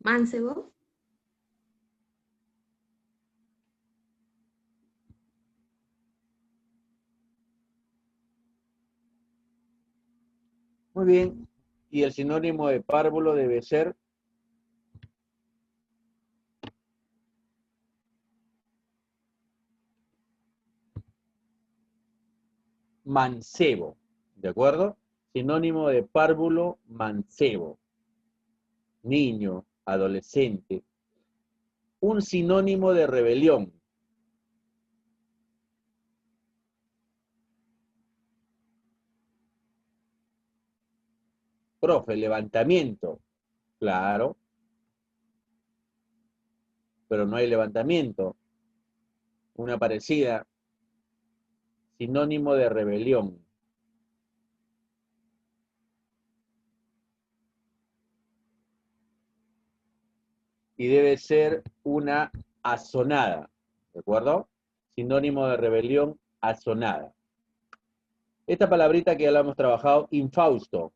Mancebo. Muy bien. Y el sinónimo de párvulo debe ser mancebo. ¿De acuerdo? Sinónimo de párvulo, mancebo. Niño, adolescente. Un sinónimo de rebelión. Profe, levantamiento. Claro, pero no hay levantamiento. Una parecida. Sinónimo de rebelión. Y debe ser una asonada. ¿De acuerdo? Sinónimo de rebelión, asonada. Esta palabrita que ya la hemos trabajado, infausto.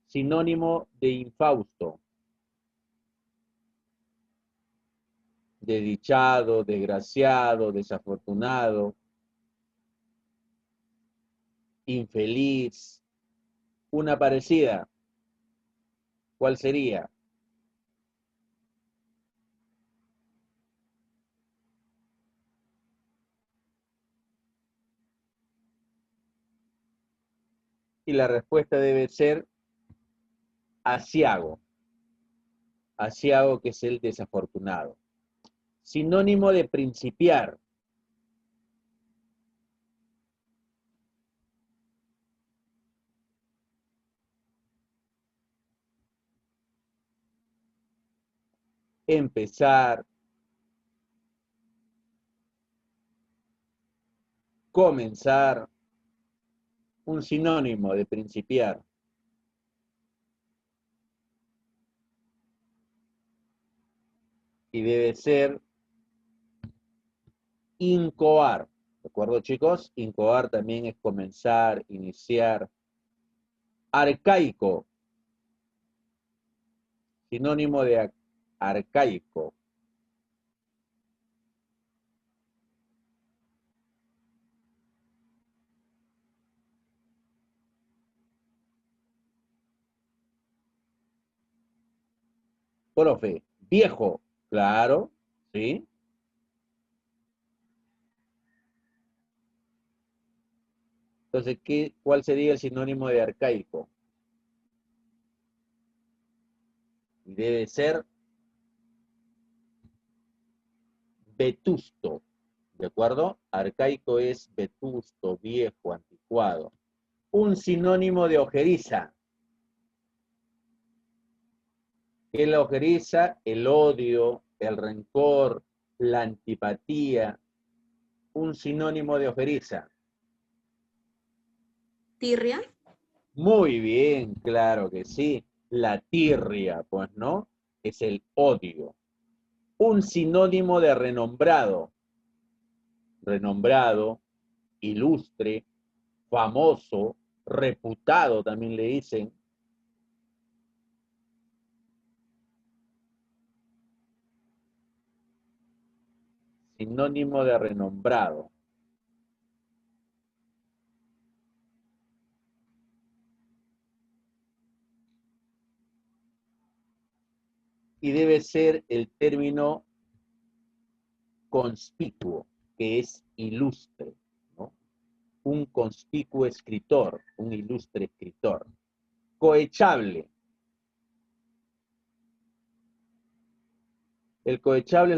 Sinónimo de infausto. Desdichado, desgraciado, desafortunado, infeliz. Una parecida. ¿Cuál sería? Y la respuesta debe ser aciago. Aciago, que es el desafortunado. Sinónimo de principiar. Empezar, comenzar. Un sinónimo de principiar. Y debe ser incoar. ¿De acuerdo, chicos? Incoar también es comenzar, iniciar. Arcaico. Sinónimo de arcaico. Profe, viejo. Claro, ¿sí? Entonces, ¿cuál sería el sinónimo de arcaico? Y debe ser vetusto. ¿De acuerdo? Arcaico es vetusto, viejo, anticuado. Un sinónimo de ojeriza. ¿Qué es la ojeriza? El odio, el rencor, la antipatía. Un sinónimo de ojeriza. Tirria. Muy bien, claro que sí. La tirria, pues no, es el odio. Un sinónimo de renombrado. Renombrado, ilustre, famoso, reputado también le dicen. Sinónimo de renombrado. Y debe ser el término conspicuo, que es ilustre, ¿no? Un conspicuo escritor, un ilustre escritor. Cohechable. El cohechable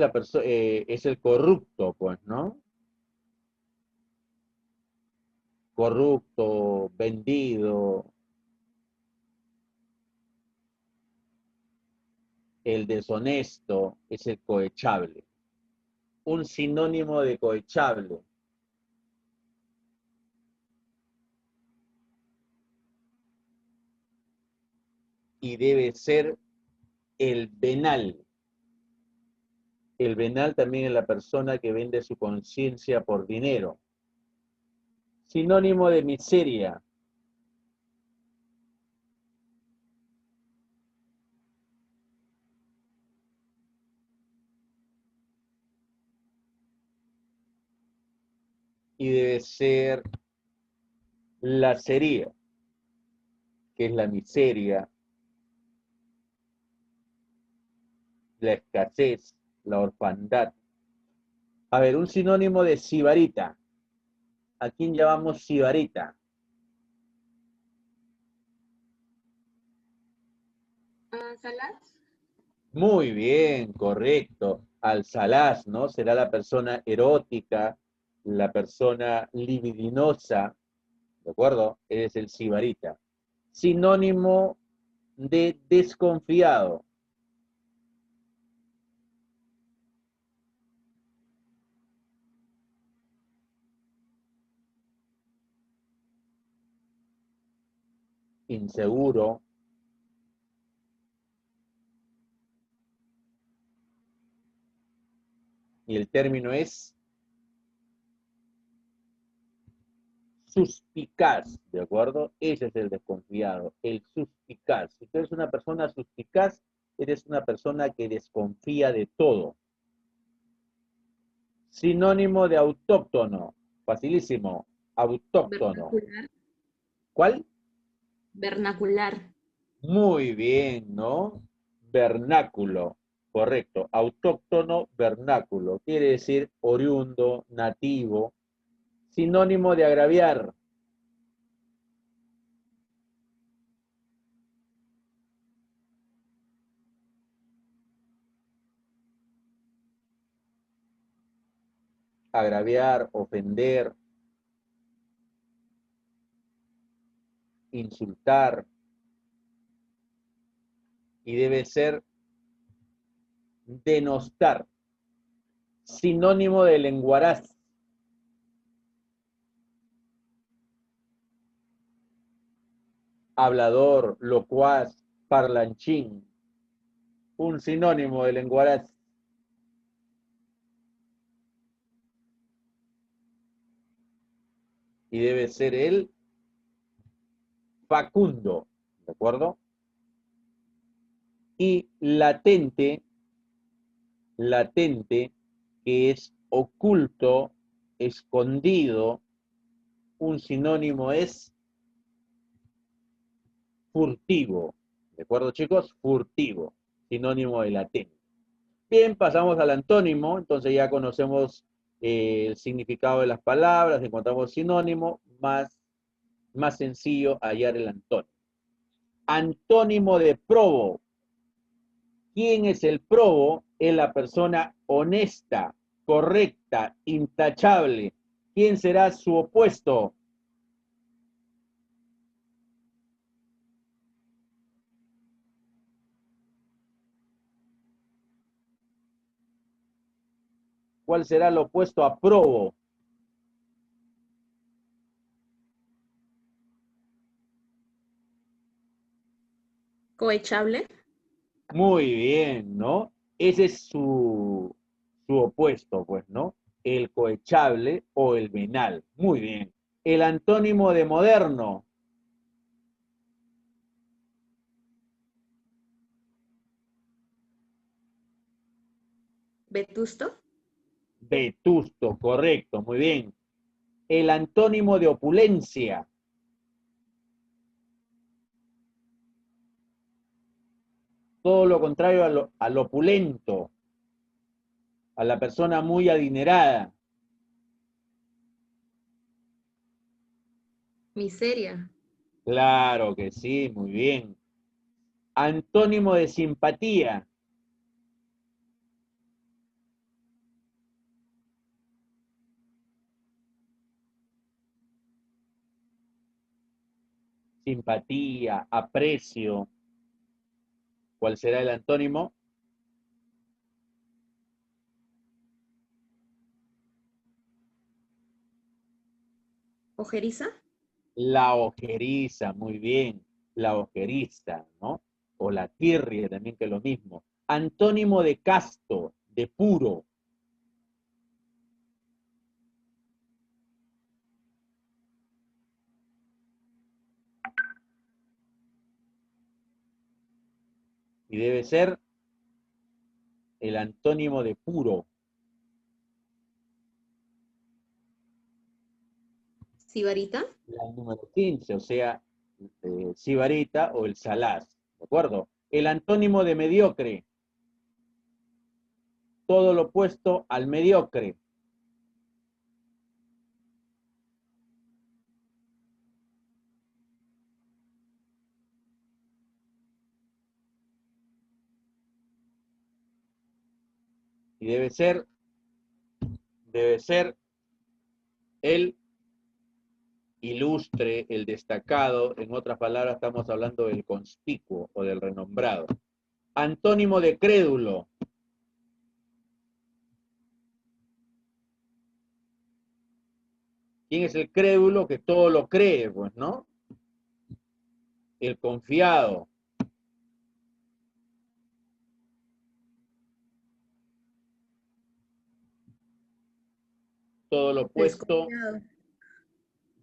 es el corrupto, pues, ¿no? Corrupto, vendido, el deshonesto es el cohechable. Un sinónimo de cohechable. Y debe ser el venal. El venal también es la persona que vende su conciencia por dinero. Sinónimo de miseria. y debe ser la sería, que es la miseria, la escasez, la orfandad. A ver, un sinónimo de sibarita. ¿A quién llamamos sibarita? ¿Salas? Muy bien, correcto. Alsalaz, ¿no? Será la persona erótica, la persona libidinosa, ¿de acuerdo? Es el sibarita. Sinónimo de desconfiado. Inseguro. Y el término es suspicaz, ¿de acuerdo? Ese es el desconfiado, el suspicaz. Si tú eres una persona suspicaz, eres una persona que desconfía de todo. Sinónimo de autóctono, facilísimo, autóctono. Vernacular. ¿Cuál? Vernacular. Muy bien, ¿no? Vernáculo, correcto. Autóctono, vernáculo. Quiere decir oriundo, nativo. Sinónimo de agraviar. Agraviar, ofender, insultar. Y debe ser denostar. Sinónimo de lenguaraz. Hablador, locuaz, parlanchín. Un sinónimo de lenguaraz. Y debe ser el facundo, ¿de acuerdo? Y latente, latente, que es oculto, escondido. Un sinónimo es furtivo, ¿de acuerdo, chicos? Furtivo, sinónimo de latente. Bien, pasamos al antónimo, entonces ya conocemos el significado de las palabras, encontramos sinónimo, más sencillo hallar el antónimo. Antónimo de probo. ¿Quién es el probo? Es la persona honesta, correcta, intachable. ¿Quién será su opuesto? ¿Cuál será el opuesto a probo? Coechable. Muy bien, ¿no? Ese es su opuesto, pues, ¿no? El coechable o el venal. Muy bien. El antónimo de moderno. Vetusto. Vetusto, correcto, muy bien. El antónimo de opulencia. Todo lo contrario al opulento, a la persona muy adinerada. Miseria. Claro que sí, muy bien. Antónimo de simpatía. Simpatía, aprecio. ¿Cuál será el antónimo? Ojeriza. La ojeriza, muy bien. La ojeriza, ¿no? O la tirria también, que es lo mismo. Antónimo de casto, de puro. Y debe ser el antónimo de puro. Sibarita. La número 15, o sea, sibarita o el salaz, ¿de acuerdo? El antónimo de mediocre, todo lo opuesto al mediocre. Y debe ser el ilustre, el destacado, en otras palabras estamos hablando del conspicuo o del renombrado. Antónimo de crédulo. ¿Quién es el crédulo? Que todo lo cree, pues, ¿no? El confiado. Todo lo opuesto, Desconfiado.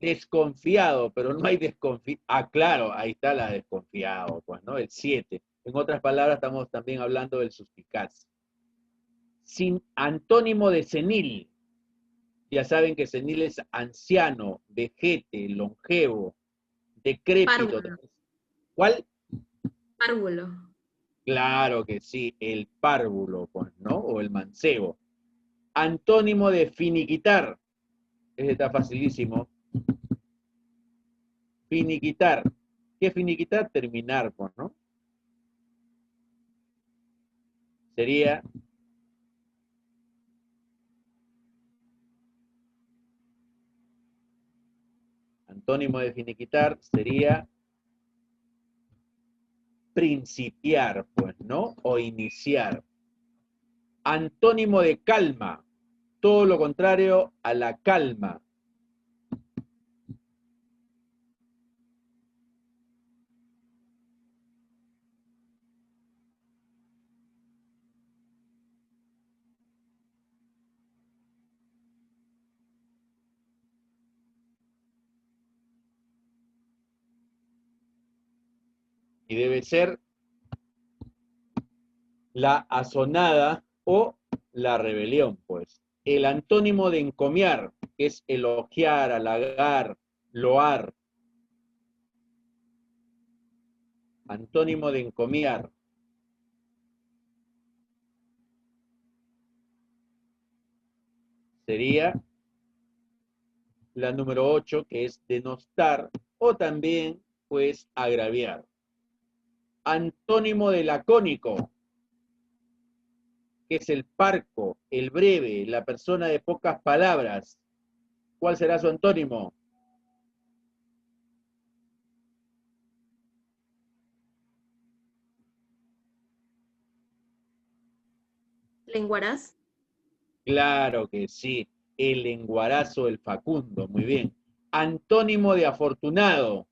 desconfiado, pero no hay desconfiado. Ah, claro, ahí está la desconfiado, pues, ¿no? El 7. En otras palabras, estamos también hablando del suspicaz. Sin antónimo de senil. Ya saben que senil es anciano, vejete, longevo, decrépito. Párvulo. ¿Cuál? Párvulo. Claro que sí, el párvulo, pues, ¿no? O el mancebo. Antónimo de finiquitar. Ese está facilísimo. Finiquitar. ¿Qué finiquitar? Terminar, pues, ¿no? Sería antónimo de finiquitar, sería principiar, pues, ¿no? O iniciar. Antónimo de calma, todo lo contrario a la calma. Y debe ser la asonada o la rebelión, pues. El antónimo de encomiar, que es elogiar, halagar, loar. Antónimo de encomiar. Sería la número 8, que es denostar, o también, pues, agraviar. Antónimo de lacónico, que es el parco, el breve, la persona de pocas palabras. ¿Cuál será su antónimo? Lenguaraz. Claro que sí, el lenguarazo, el facundo, muy bien. Antónimo de afortunado.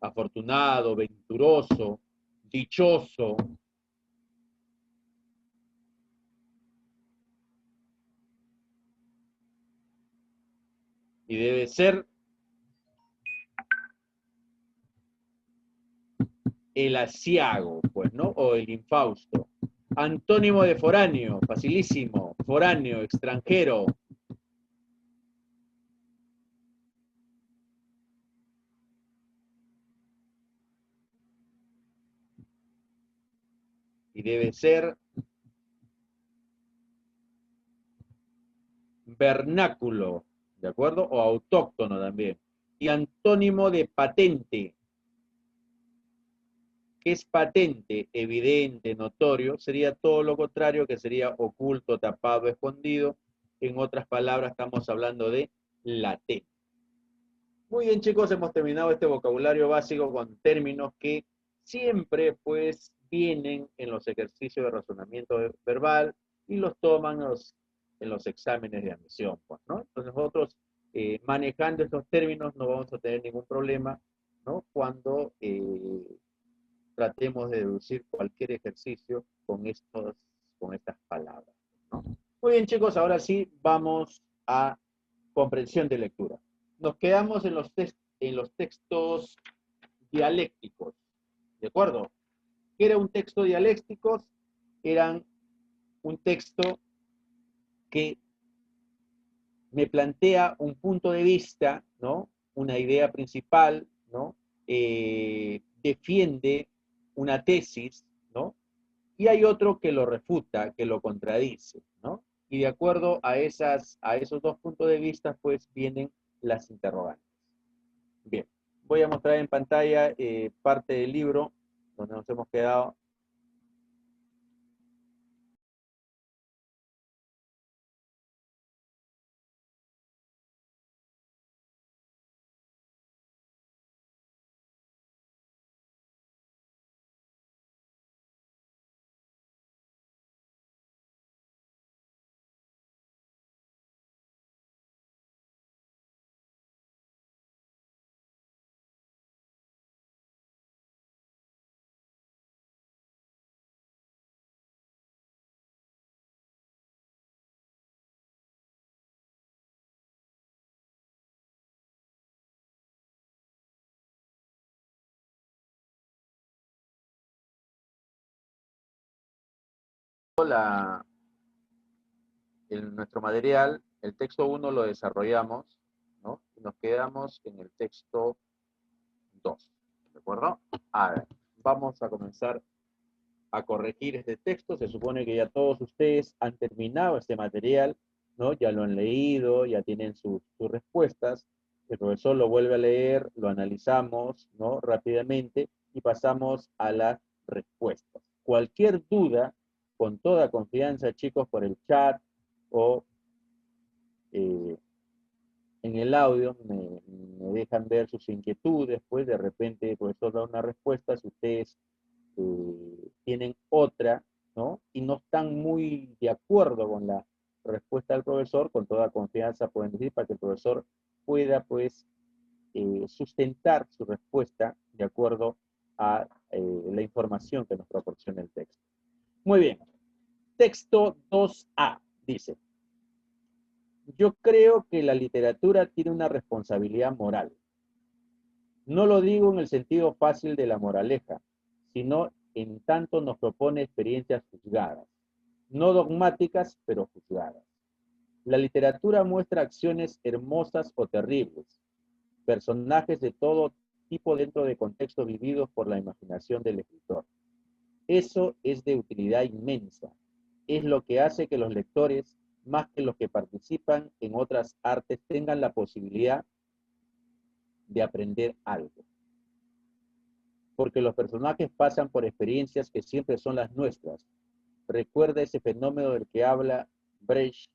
Afortunado, venturoso, dichoso. Y debe ser el asiago, pues, ¿no? O el infausto. Antónimo de foráneo, facilísimo. Foráneo, extranjero. Y debe ser vernáculo, ¿de acuerdo? O autóctono también. Y antónimo de patente. ¿Qué es patente? Evidente, notorio. Sería todo lo contrario, que sería oculto, tapado, escondido. En otras palabras, estamos hablando de latente. Muy bien, chicos, hemos terminado este vocabulario básico con términos que siempre, pues, vienen en los ejercicios de razonamiento verbal y los toman en los exámenes de admisión, pues, ¿no? Entonces nosotros, manejando estos términos, no vamos a tener ningún problema, ¿no? Cuando tratemos de deducir cualquier ejercicio con estas palabras, ¿no? Muy bien, chicos, ahora sí vamos a comprensión de lectura. Nos quedamos en los textos dialécticos, ¿de acuerdo? ¿Qué era un texto dialéctico? Eran un texto que me plantea un punto de vista, ¿no? Una idea principal, ¿no? Defiende una tesis, ¿no? Y hay otro que lo refuta, que lo contradice, ¿no? Y de acuerdo a esos dos puntos de vista, pues vienen las interrogantes. Bien, voy a mostrar en pantalla parte del libro donde nos hemos quedado. Nuestro material, el texto 1 lo desarrollamos, ¿no? Y nos quedamos en el texto 2, ¿de acuerdo? A ver, vamos a comenzar a corregir este texto. Se supone que ya todos ustedes han terminado este material, ¿no? Ya lo han leído, ya tienen sus respuestas. El profesor lo vuelve a leer, lo analizamos, ¿no? Rápidamente y pasamos a las respuestas. Cualquier duda, con toda confianza, chicos, por el chat o en el audio me dejan ver sus inquietudes, pues de repente el profesor da una respuesta, si ustedes tienen otra, ¿no? Y no están muy de acuerdo con la respuesta del profesor, con toda confianza pueden decir para que el profesor pueda, pues, sustentar su respuesta de acuerdo a la información que nos proporciona el texto. Muy bien. Texto 2A dice: yo creo que la literatura tiene una responsabilidad moral. No lo digo en el sentido fácil de la moraleja, sino en tanto nos propone experiencias juzgadas, no dogmáticas, pero juzgadas. La literatura muestra acciones hermosas o terribles, personajes de todo tipo dentro de contextos vividos por la imaginación del escritor. Eso es de utilidad inmensa. Es lo que hace que los lectores, más que los que participan en otras artes, tengan la posibilidad de aprender algo. Porque los personajes pasan por experiencias que siempre son las nuestras. Recuerda ese fenómeno del que habla Brecht,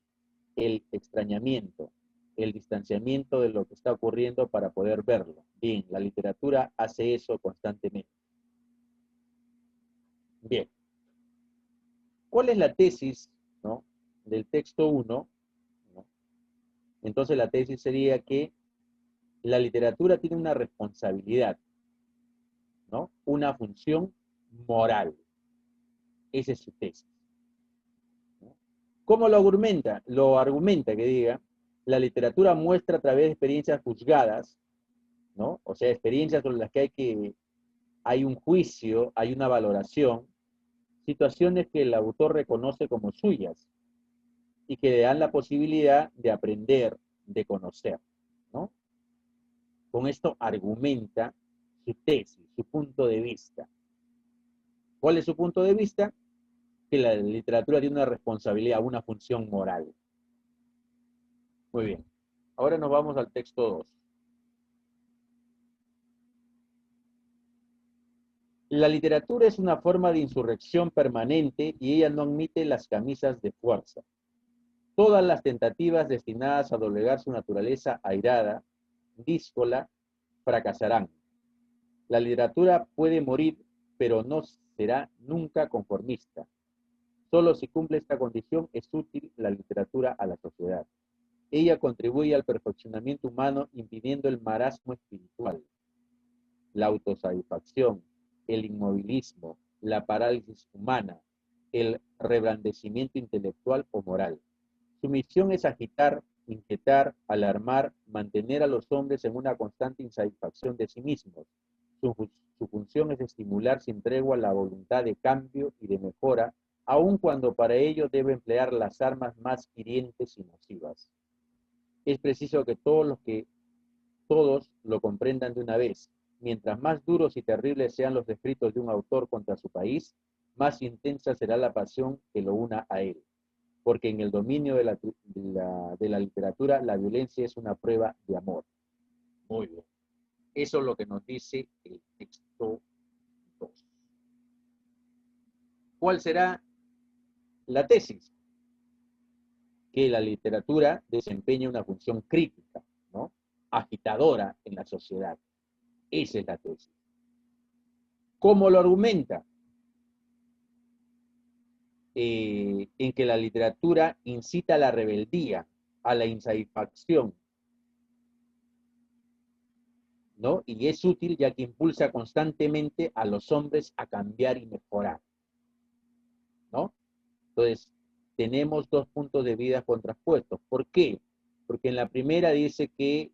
el extrañamiento, el distanciamiento de lo que está ocurriendo para poder verlo. Bien, la literatura hace eso constantemente. Bien. ¿Cuál es la tesis, ¿no?, del texto 1? ¿No? Entonces la tesis sería que la literatura tiene una responsabilidad, ¿no? Una función moral. Esa es su tesis. ¿No? ¿Cómo lo argumenta? Lo argumenta, que diga, la literatura muestra a través de experiencias juzgadas, ¿no? O sea, experiencias sobre las que hay un juicio, hay una valoración, situaciones que el autor reconoce como suyas y que le dan la posibilidad de aprender, de conocer, ¿no? Con esto argumenta su tesis, su punto de vista. ¿Cuál es su punto de vista? Que la literatura tiene una responsabilidad, una función moral. Muy bien. Ahora nos vamos al texto 2. La literatura es una forma de insurrección permanente y ella no admite las camisas de fuerza. Todas las tentativas destinadas a doblegar su naturaleza airada, díscola, fracasarán. La literatura puede morir, pero no será nunca conformista. Solo si cumple esta condición es útil la literatura a la sociedad. Ella contribuye al perfeccionamiento humano impidiendo el marasmo espiritual, la autosatisfacción, el inmovilismo, la parálisis humana, el reblandecimiento intelectual o moral. Su misión es agitar, inquietar, alarmar, mantener a los hombres en una constante insatisfacción de sí mismos. Su función es estimular sin tregua la voluntad de cambio y de mejora, aun cuando para ello debe emplear las armas más hirientes y nocivas. Es preciso que todos lo comprendan de una vez. Mientras más duros y terribles sean los escritos de un autor contra su país, más intensa será la pasión que lo una a él. Porque en el dominio de la literatura, la violencia es una prueba de amor. Muy bien. Eso es lo que nos dice el texto 2. ¿Cuál será la tesis? Que la literatura desempeña una función crítica, ¿no? Agitadora en la sociedad. Esa es la tesis. ¿Cómo lo argumenta? En que la literatura incita a la rebeldía, a la insatisfacción, ¿no? Y es útil ya que impulsa constantemente a los hombres a cambiar y mejorar, ¿no? Entonces, tenemos dos puntos de vista contrapuestos. ¿Por qué? Porque en la primera dice que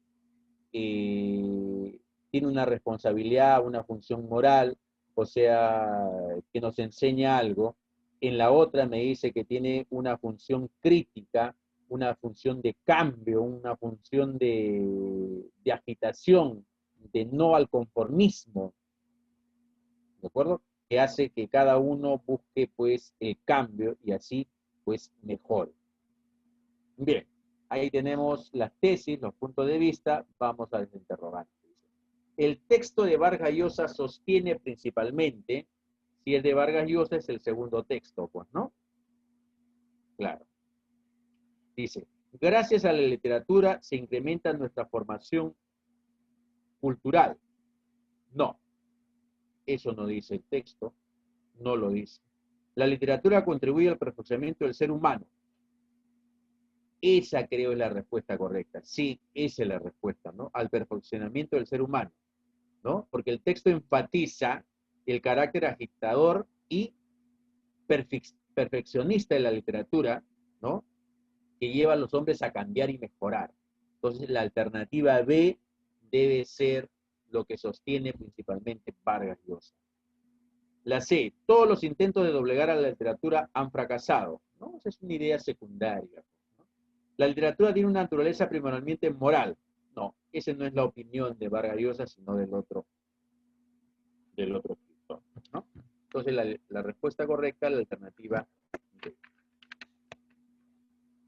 tiene una responsabilidad, una función moral, o sea, que nos enseña algo. En la otra me dice que tiene una función crítica, una función de cambio, una función de agitación, de no al conformismo, ¿de acuerdo? Que hace que cada uno busque pues el cambio y así pues mejore. Bien, ahí tenemos las tesis, los puntos de vista, vamos a los interrogantes. El texto de Vargas Llosa sostiene principalmente, si el de Vargas Llosa es el segundo texto, pues, ¿no? Claro. Dice, gracias a la literatura se incrementa nuestra formación cultural. No, eso no dice el texto, no lo dice. La literatura contribuye al perfeccionamiento del ser humano. Esa creo es la respuesta correcta. Sí, esa es la respuesta, ¿no? Al perfeccionamiento del ser humano, ¿no? Porque el texto enfatiza el carácter agitador y perfeccionista de la literatura, ¿no? Que lleva a los hombres a cambiar y mejorar. Entonces, la alternativa B debe ser lo que sostiene principalmente Vargas Llosa. La C, todos los intentos de doblegar a la literatura han fracasado, ¿no? Esa es una idea secundaria, ¿no? La literatura tiene una naturaleza primordialmente moral. No, esa no es la opinión de Vargas Llosa, sino del otro escritor, ¿no? Entonces, la respuesta correcta es la alternativa D.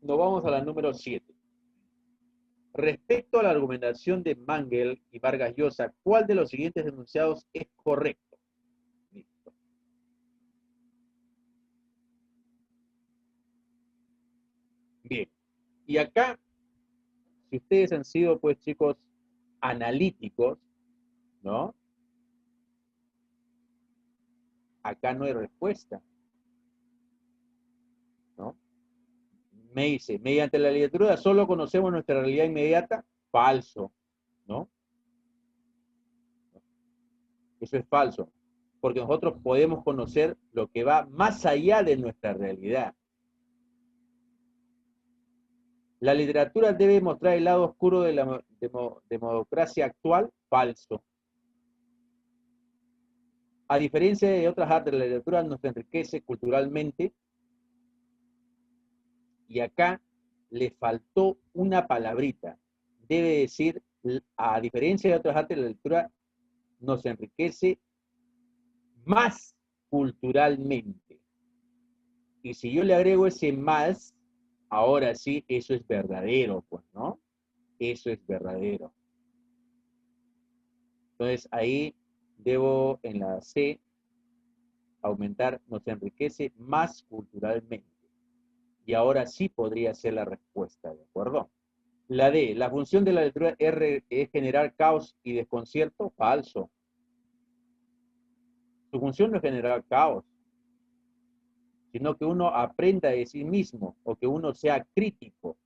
Nos vamos a la número 7. Respecto a la argumentación de Mangel y Vargas Llosa, ¿cuál de los siguientes enunciados es correcto? Listo. Bien. Y acá, si ustedes han sido, pues, chicos, analíticos, ¿no? Acá no hay respuesta, ¿no? Me dice, mediante la literatura solo conocemos nuestra realidad inmediata. Falso, ¿no? Eso es falso, porque nosotros podemos conocer lo que va más allá de nuestra realidad. La literatura debe mostrar el lado oscuro de la democracia actual. Falso. A diferencia de otras artes, la literatura nos enriquece culturalmente. Y acá le faltó una palabrita. Debe decir, a diferencia de otras artes, la literatura nos enriquece más culturalmente. Y si yo le agrego ese más, ahora sí, eso es verdadero, pues, ¿no? Eso es verdadero. Entonces, ahí debo, en la C, aumentar, nos enriquece más culturalmente. Y ahora sí podría ser la respuesta, ¿de acuerdo? La D, la función de la letra R es generar caos y desconcierto. Falso. Su función no es generar caos, sino que uno aprenda de sí mismo o que uno sea crítico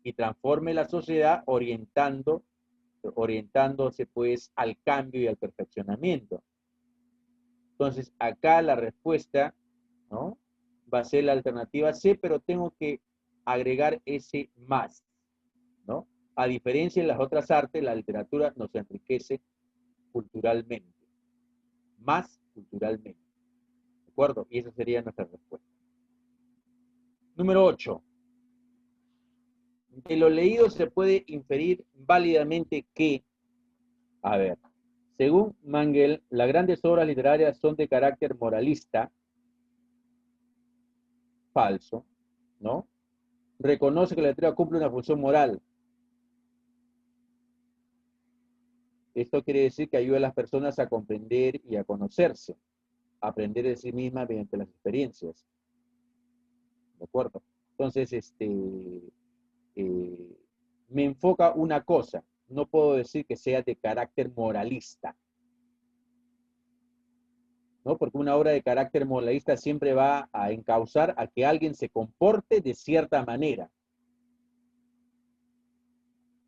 y transforme la sociedad orientándose pues al cambio y al perfeccionamiento. Entonces, acá la respuesta, ¿no?, va a ser la alternativa C, pero tengo que agregar ese más, ¿no? A diferencia de las otras artes, la literatura nos enriquece culturalmente. Más culturalmente. ¿De acuerdo? Y esa sería nuestra respuesta. Número 8. De lo leído se puede inferir válidamente que, a ver, según Mangel, las grandes obras literarias son de carácter moralista, falso, ¿no? Reconoce que la literatura cumple una función moral. Esto quiere decir que ayuda a las personas a comprender y a conocerse, a aprender de sí mismas mediante las experiencias. ¿De acuerdo? Entonces, me enfoca una cosa. No puedo decir que sea de carácter moralista, ¿no? Porque una obra de carácter moralista siempre va a encauzar a que alguien se comporte de cierta manera.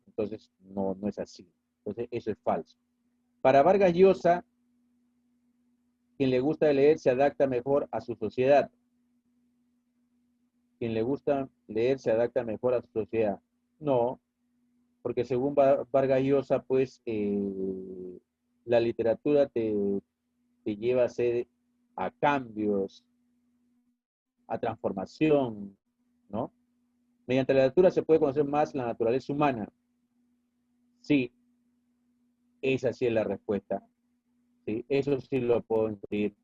Entonces, no es así. Entonces, eso es falso. Para Vargas Llosa, quien le gusta leer se adapta mejor a su sociedad. Quien le gusta leer se adapta mejor a su sociedad. No, porque según Vargas Llosa, pues, la literatura te lleva a cambios, a transformación, ¿no? Mediante la lectura se puede conocer más la naturaleza humana. Sí, esa sí es la respuesta. ¿Sí? Eso sí lo puedo inferir.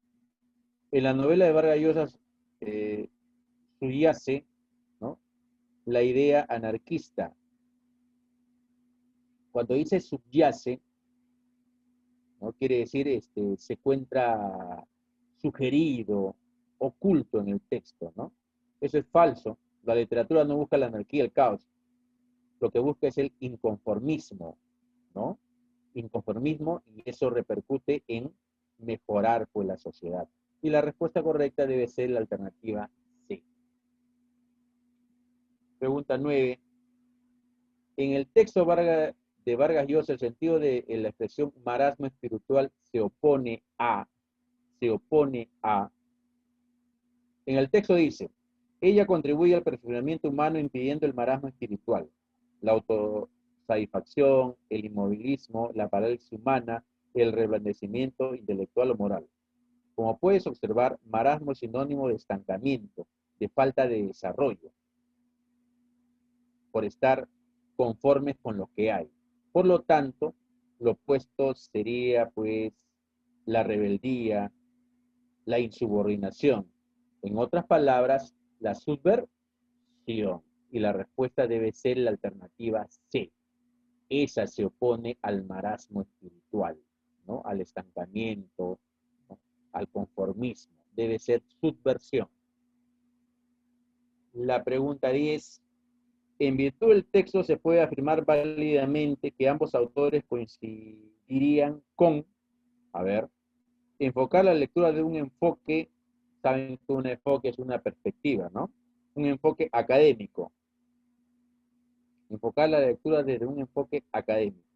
En la novela de Vargas Llosa subyace, ¿no?, la idea anarquista. Cuando dice subyace, ¿no?, quiere decir se encuentra sugerido, oculto en el texto, ¿no? Eso es falso. La literatura no busca la anarquía, el caos. Lo que busca es el inconformismo, ¿no? Inconformismo, y eso repercute en mejorar, pues, la sociedad. Y la respuesta correcta debe ser la alternativa C. Pregunta 9. En el texto de Vargas Llosa, el sentido de la expresión marasmo espiritual se opone a. En el texto dice, ella contribuye al perfeccionamiento humano impidiendo el marasmo espiritual, la autosatisfacción, el inmovilismo, la parálisis humana, el reblandecimiento intelectual o moral. Como puedes observar, marasmo es sinónimo de estancamiento, de falta de desarrollo, por estar conformes con lo que hay. Por lo tanto, lo opuesto sería, pues, la rebeldía, la insubordinación. En otras palabras, la subversión. Y la respuesta debe ser la alternativa C. Esa se opone al marasmo espiritual, ¿no?, al estancamiento, ¿no?, al conformismo. Debe ser subversión. La pregunta 10. En virtud del texto se puede afirmar válidamente que ambos autores coincidirían con, a ver, enfocar la lectura de un enfoque, saben que un enfoque es una perspectiva, ¿no? Un enfoque académico. Enfocar la lectura desde un enfoque académico.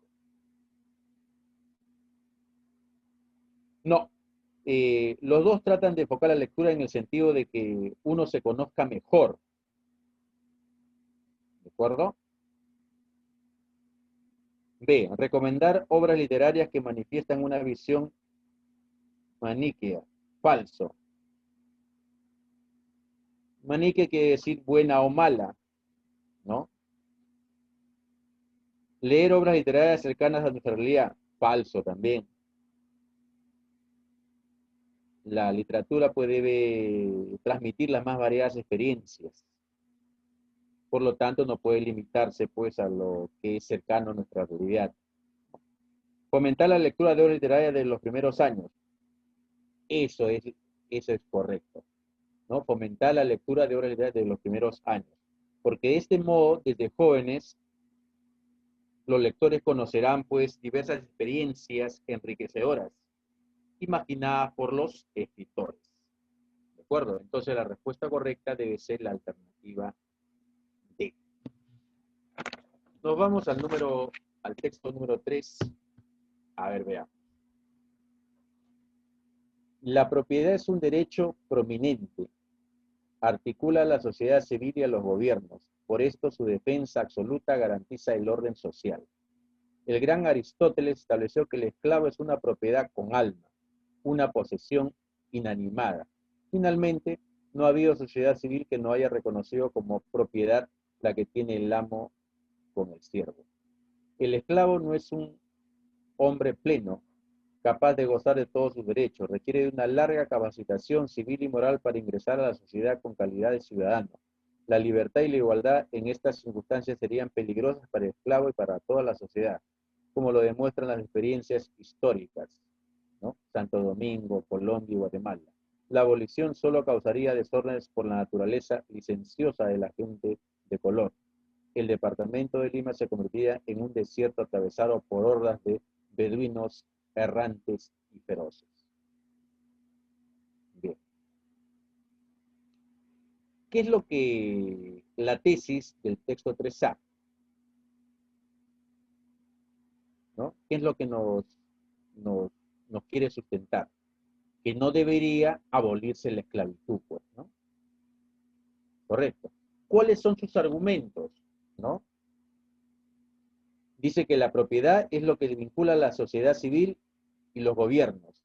No. Los dos tratan de enfocar la lectura en el sentido de que uno se conozca mejor. ¿De acuerdo? B. Recomendar obras literarias que manifiestan una visión maniquea. Falso. Maniquea quiere decir buena o mala, ¿no? Leer obras literarias cercanas a nuestra realidad. Falso también. La literatura debe transmitir las más variadas experiencias. Por lo tanto, no puede limitarse, pues, a lo que es cercano a nuestra realidad. Fomentar la lectura de obras literarias de los primeros años. Eso es correcto, ¿no? Fomentar la lectura de obras literarias de los primeros años. Porque de este modo, desde jóvenes, los lectores conocerán, pues, diversas experiencias enriquecedoras, imaginadas por los escritores. ¿De acuerdo? Entonces, la respuesta correcta debe ser la alternativa D. Nos vamos al texto número 3. A ver, veamos. La propiedad es un derecho prominente. Articula a la sociedad civil y a los gobiernos. Por esto, su defensa absoluta garantiza el orden social. El gran Aristóteles estableció que el esclavo es una propiedad con alma, una posesión inanimada. Finalmente, no ha habido sociedad civil que no haya reconocido como propiedad la que tiene el amo con el siervo. El esclavo no es un hombre pleno, capaz de gozar de todos sus derechos, requiere de una larga capacitación civil y moral para ingresar a la sociedad con calidad de ciudadano. La libertad y la igualdad en estas circunstancias serían peligrosas para el esclavo y para toda la sociedad, como lo demuestran las experiencias históricas, ¿no? Santo Domingo, Colombia y Guatemala. La abolición solo causaría desórdenes por la naturaleza licenciosa de la gente de color. El departamento de Lima se convertiría en un desierto atravesado por hordas de beduinos errantes y feroces. Bien. ¿Qué es lo que la tesis del texto 3A? ¿No? ¿Qué es lo que nos quiere sustentar? Que no debería abolirse la esclavitud, pues, ¿no? Correcto. ¿Cuáles son sus argumentos? ¿No? Dice que la propiedad es lo que vincula a la sociedad civil y los gobiernos.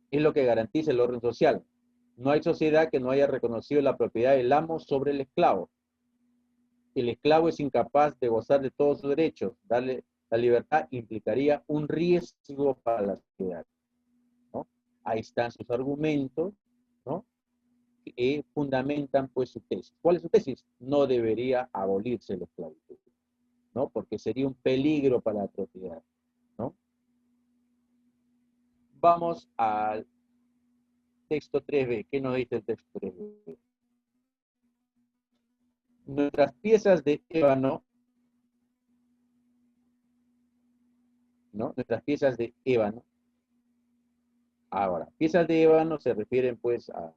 Es lo que garantiza el orden social. No hay sociedad que no haya reconocido la propiedad del amo sobre el esclavo. El esclavo es incapaz de gozar de todos sus derechos. Darle la libertad implicaría un riesgo para la sociedad, ¿no? Ahí están sus argumentos, ¿no? Que fundamentan pues su tesis. ¿Cuál es su tesis? No debería abolirse la esclavitud, ¿no? Porque sería un peligro para la propiedad, ¿no? Vamos al texto 3b. ¿Qué nos dice el texto 3b? Nuestras piezas de ébano, ¿no? Nuestras piezas de ébano. Ahora, piezas de ébano se refieren pues a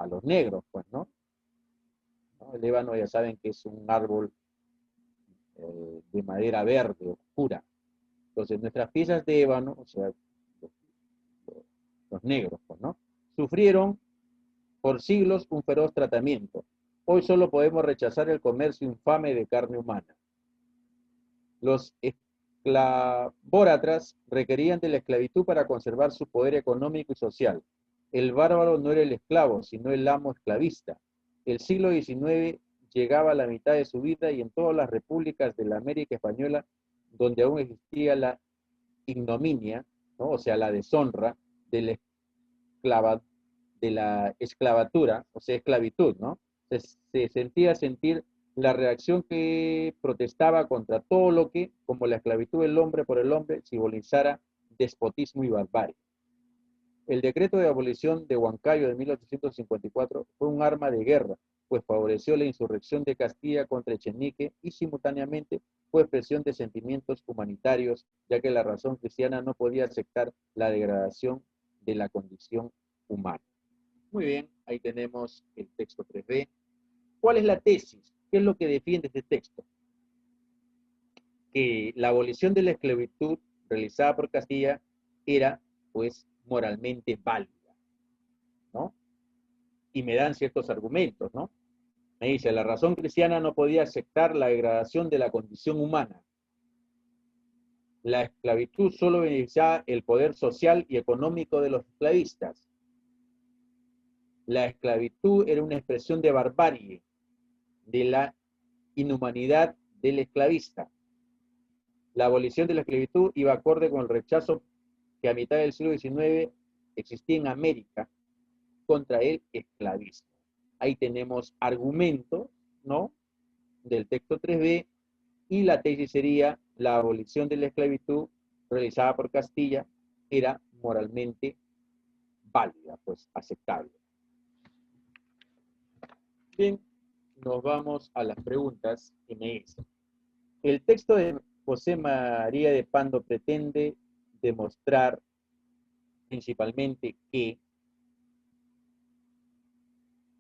los negros, pues, ¿no? El ébano ya saben que es un árbol de madera verde, oscura. Entonces, nuestras piezas de ébano, o sea, los negros, pues, ¿no? Sufrieron por siglos un feroz tratamiento. Hoy solo podemos rechazar el comercio infame de carne humana. Los esclavóratras requerían de la esclavitud para conservar su poder económico y social. El bárbaro no era el esclavo, sino el amo esclavista. El siglo XIX llegaba a la mitad de su vida y en todas las repúblicas de la América Española, donde aún existía la ignominia, ¿no? O sea, la deshonra de la esclavatura, o sea, esclavitud, ¿no? Se sentía sentir la reacción que protestaba contra todo lo que, como la esclavitud del hombre por el hombre, simbolizara despotismo y barbarie. El decreto de abolición de Huancayo de 1854 fue un arma de guerra, pues favoreció la insurrección de Castilla contra Echenique y simultáneamente fue expresión de sentimientos humanitarios, ya que la razón cristiana no podía aceptar la degradación de la condición humana. Muy bien, ahí tenemos el texto 3b. ¿Cuál es la tesis? ¿Qué es lo que defiende este texto? Que la abolición de la esclavitud realizada por Castilla era, pues, moralmente válida, ¿no? Y me dan ciertos argumentos, ¿no? Me dice, la razón cristiana no podía aceptar la degradación de la condición humana. La esclavitud solo beneficiaba el poder social y económico de los esclavistas. La esclavitud era una expresión de barbarie, de la inhumanidad del esclavista. La abolición de la esclavitud iba acorde con el rechazo que a mitad del siglo XIX existía en América contra el esclavismo. Ahí tenemos argumentos, ¿no?, del texto 3b, y la tesis sería: la abolición de la esclavitud realizada por Castilla era moralmente válida, pues aceptable. Bien, nos vamos a las preguntas que me dicen. El texto de José María de Pando pretende demostrar principalmente que,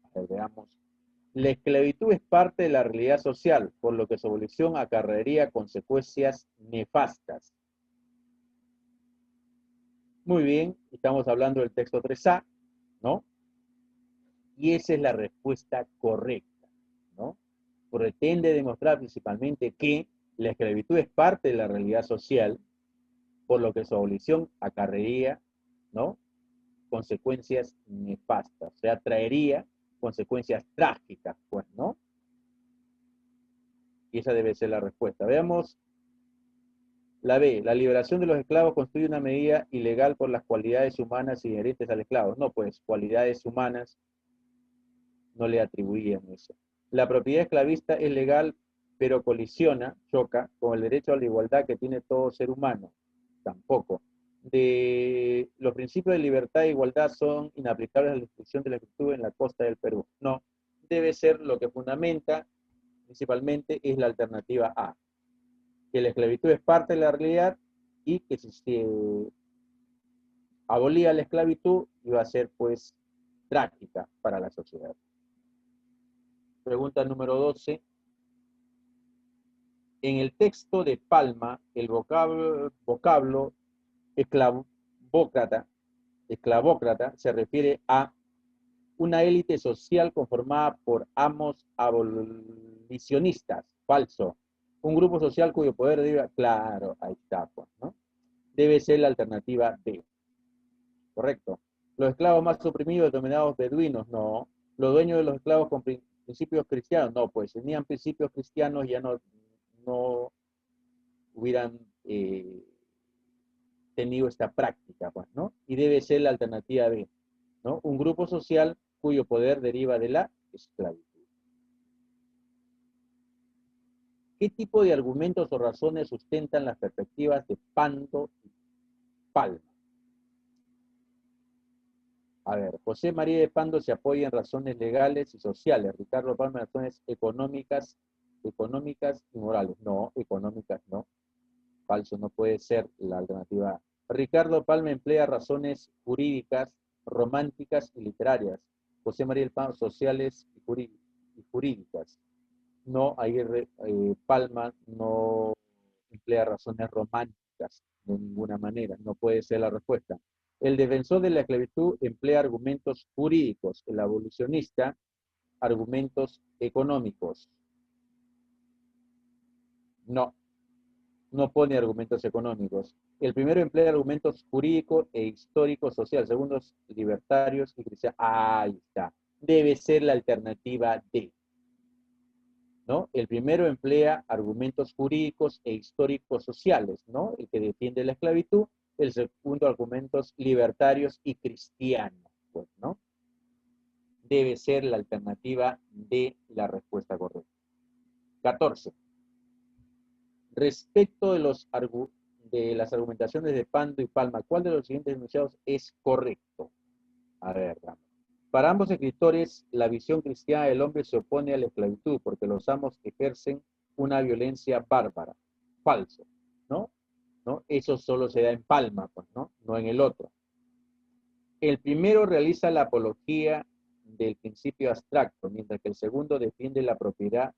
a ver, veamos, la esclavitud es parte de la realidad social, por lo que su abolición acarrearía consecuencias nefastas. Muy bien, estamos hablando del texto 3A, ¿no? Y esa es la respuesta correcta, ¿no? Pretende demostrar principalmente que La esclavitud es parte de la realidad social, por lo que su abolición acarrearía, ¿no?, consecuencias nefastas, o sea, traería consecuencias trágicas, pues, ¿no? Y esa debe ser la respuesta. Veamos la B. La liberación de los esclavos constituye una medida ilegal por las cualidades humanas inherentes al esclavo. No, pues, cualidades humanas no le atribuían eso. La propiedad esclavista es legal, pero colisiona, choca, con el derecho a la igualdad que tiene todo ser humano. Tampoco. Los principios de libertad e igualdad son inaplicables a la institución de la esclavitud en la costa del Perú. No, debe ser lo que fundamenta principalmente es la alternativa A, que la esclavitud es parte de la realidad y que si se abolía la esclavitud iba a ser pues trágica para la sociedad. Pregunta número 12. En el texto de Palma, el vocablo esclavócrata se refiere a una élite social conformada por amos abolicionistas. Falso. Un grupo social cuyo poder debe... Claro, ahí está, pues, ¿no? Debe ser la alternativa B. Correcto. Los esclavos más oprimidos, denominados beduinos, no. Los dueños de los esclavos con principios cristianos, no, pues tenían principios cristianos, ya no hubieran tenido esta práctica, pues, ¿no? Y debe ser la alternativa B, ¿no? Un grupo social cuyo poder deriva de la esclavitud. ¿Qué tipo de argumentos o razones sustentan las perspectivas de Pando y Palma? A ver, José María de Pando se apoya en razones legales y sociales. Ricardo Palma en razones económicas y morales. No, económicas no. Falso, no puede ser la alternativa. Ricardo Palma emplea razones jurídicas, románticas y literarias. José María del Pando, sociales y jurídicas. No, ahí Palma no emplea razones románticas de ninguna manera. No puede ser la respuesta. El defensor de la esclavitud emplea argumentos jurídicos. El abolicionista, argumentos económicos. No, no pone argumentos económicos. El primero emplea argumentos jurídicos e históricos sociales. Segundos, libertarios y cristianos. Ahí está. Debe ser la alternativa D, ¿no? El primero emplea argumentos jurídicos e históricos sociales, ¿no? El que defiende la esclavitud. El segundo, argumentos libertarios y cristianos, pues, ¿no? Debe ser la alternativa de la respuesta correcta. 14. Respecto de las argumentaciones de Pando y Palma, ¿cuál de los siguientes enunciados es correcto? A ver, vamos. Para ambos escritores, la visión cristiana del hombre se opone a la esclavitud porque los amos ejercen una violencia bárbara. Falso, ¿no? ¿No? Eso solo se da en Palma, pues, ¿no? No en el otro. El primero realiza la apología del principio abstracto, mientras que el segundo defiende la propiedad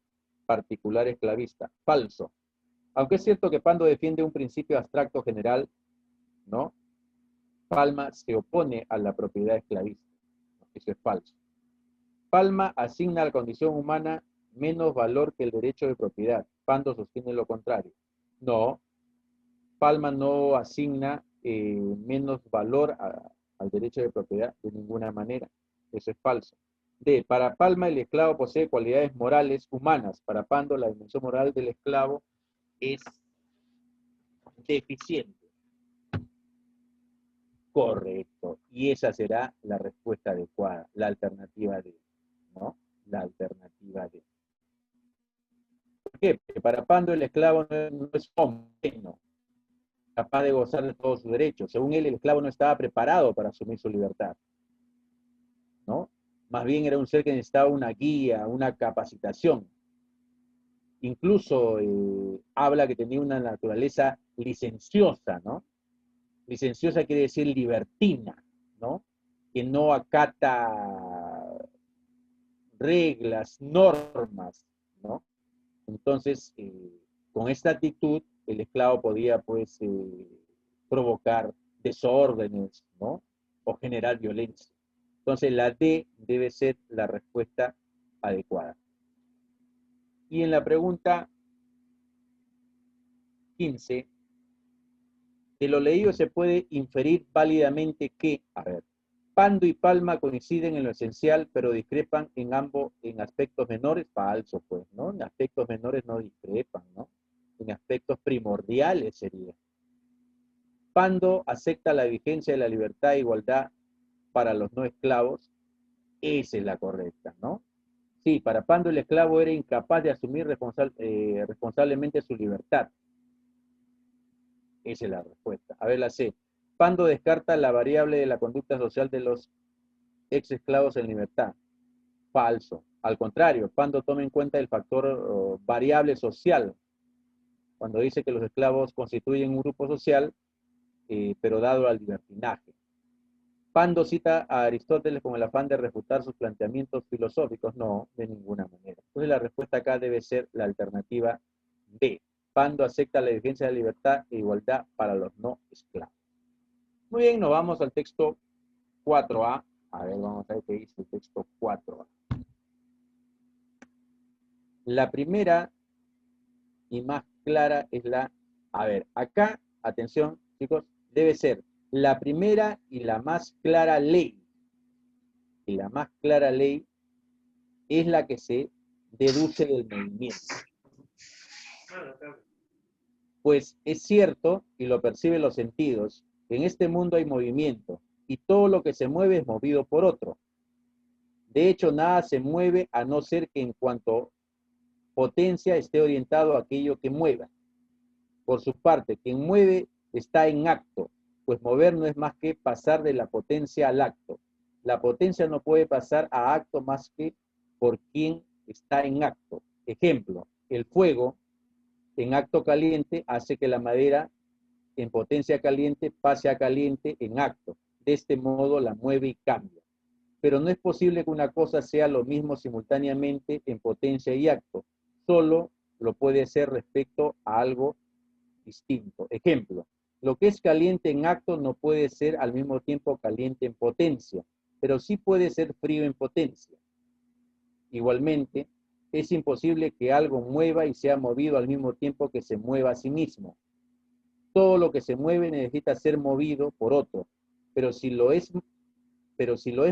particular esclavista. Falso. Aunque es cierto que Pando defiende un principio abstracto general, ¿no? Palma se opone a la propiedad esclavista. Eso es falso. Palma asigna a la condición humana menos valor que el derecho de propiedad. Pando sostiene lo contrario. No, Palma no asigna menos valor al derecho de propiedad de ninguna manera. Eso es falso. D. Para Palma el esclavo posee cualidades morales humanas. Para Pando la dimensión moral del esclavo es deficiente. Correcto. Y esa será la respuesta adecuada, la alternativa D, ¿no? La alternativa D. ¿Por qué? Porque para Pando el esclavo no es hombre, no, capaz de gozar de todos sus derechos. Según él, el esclavo no estaba preparado para asumir su libertad, ¿no? Más bien era un ser que necesitaba una guía, una capacitación. Incluso habla que tenía una naturaleza licenciosa, ¿no? Licenciosa quiere decir libertina, ¿no? Que no acata reglas, normas, ¿no? Entonces, con esta actitud, el esclavo podía, pues, provocar desórdenes, ¿no? O generar violencia. Entonces, la D debe ser la respuesta adecuada. Y en la pregunta 15, de lo leído se puede inferir válidamente que, a ver, Pando y Palma coinciden en lo esencial, pero discrepan en ambos en aspectos menores. Falso, pues, ¿no? En aspectos menores no discrepan, ¿no? En aspectos primordiales sería. Pando acepta la vigencia de la libertad e igualdad para los no esclavos. Esa es la correcta, ¿no? Sí, para Pando el esclavo era incapaz de asumir responsablemente su libertad. Esa es la respuesta. A ver, la C. Pando descarta la variable de la conducta social de los ex esclavos en libertad. Falso. Al contrario, Pando toma en cuenta el factor variable social. Cuando dice que los esclavos constituyen un grupo social, pero dado al libertinaje. Pando cita a Aristóteles con el afán de refutar sus planteamientos filosóficos. No, de ninguna manera. Entonces la respuesta acá debe ser la alternativa B. Pando acepta la vigencia de la libertad e igualdad para los no esclavos. Muy bien, nos vamos al texto 4A. A ver, vamos a ver qué dice el texto 4A. La primera y más clara es la... A ver, acá, atención, chicos, debe ser la primera y la más clara ley. Y la más clara ley es la que se deduce del movimiento. Pues es cierto, y lo perciben los sentidos, que en este mundo hay movimiento, y todo lo que se mueve es movido por otro. De hecho, nada se mueve a no ser que en cuanto potencia esté orientado a aquello que mueva. Por su parte, quien mueve está en acto, pues mover no es más que pasar de la potencia al acto. La potencia no puede pasar a acto más que por quien está en acto. Ejemplo, el fuego en acto caliente hace que la madera en potencia caliente pase a caliente en acto. De este modo la mueve y cambia. Pero no es posible que una cosa sea lo mismo simultáneamente en potencia y acto. Solo lo puede ser respecto a algo distinto. Ejemplo, lo que es caliente en acto no puede ser al mismo tiempo caliente en potencia, pero sí puede ser frío en potencia. Igualmente, es imposible que algo mueva y sea movido al mismo tiempo que se mueva a sí mismo. Todo lo que se mueve necesita ser movido por otro, pero si lo es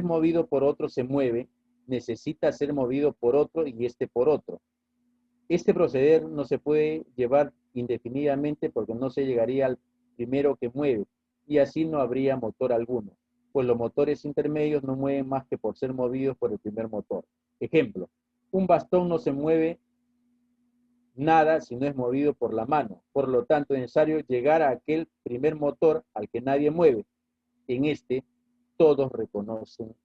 movido por otro se mueve, necesita ser movido por otro y este por otro. Este proceder no se puede llevar indefinidamente porque no se llegaría al primero que mueve y así no habría motor alguno, pues los motores intermedios no mueven más que por ser movidos por el primer motor. Ejemplo, un bastón no se mueve nada si no es movido por la mano, por lo tanto es necesario llegar a aquel primer motor al que nadie mueve. En este todos reconocen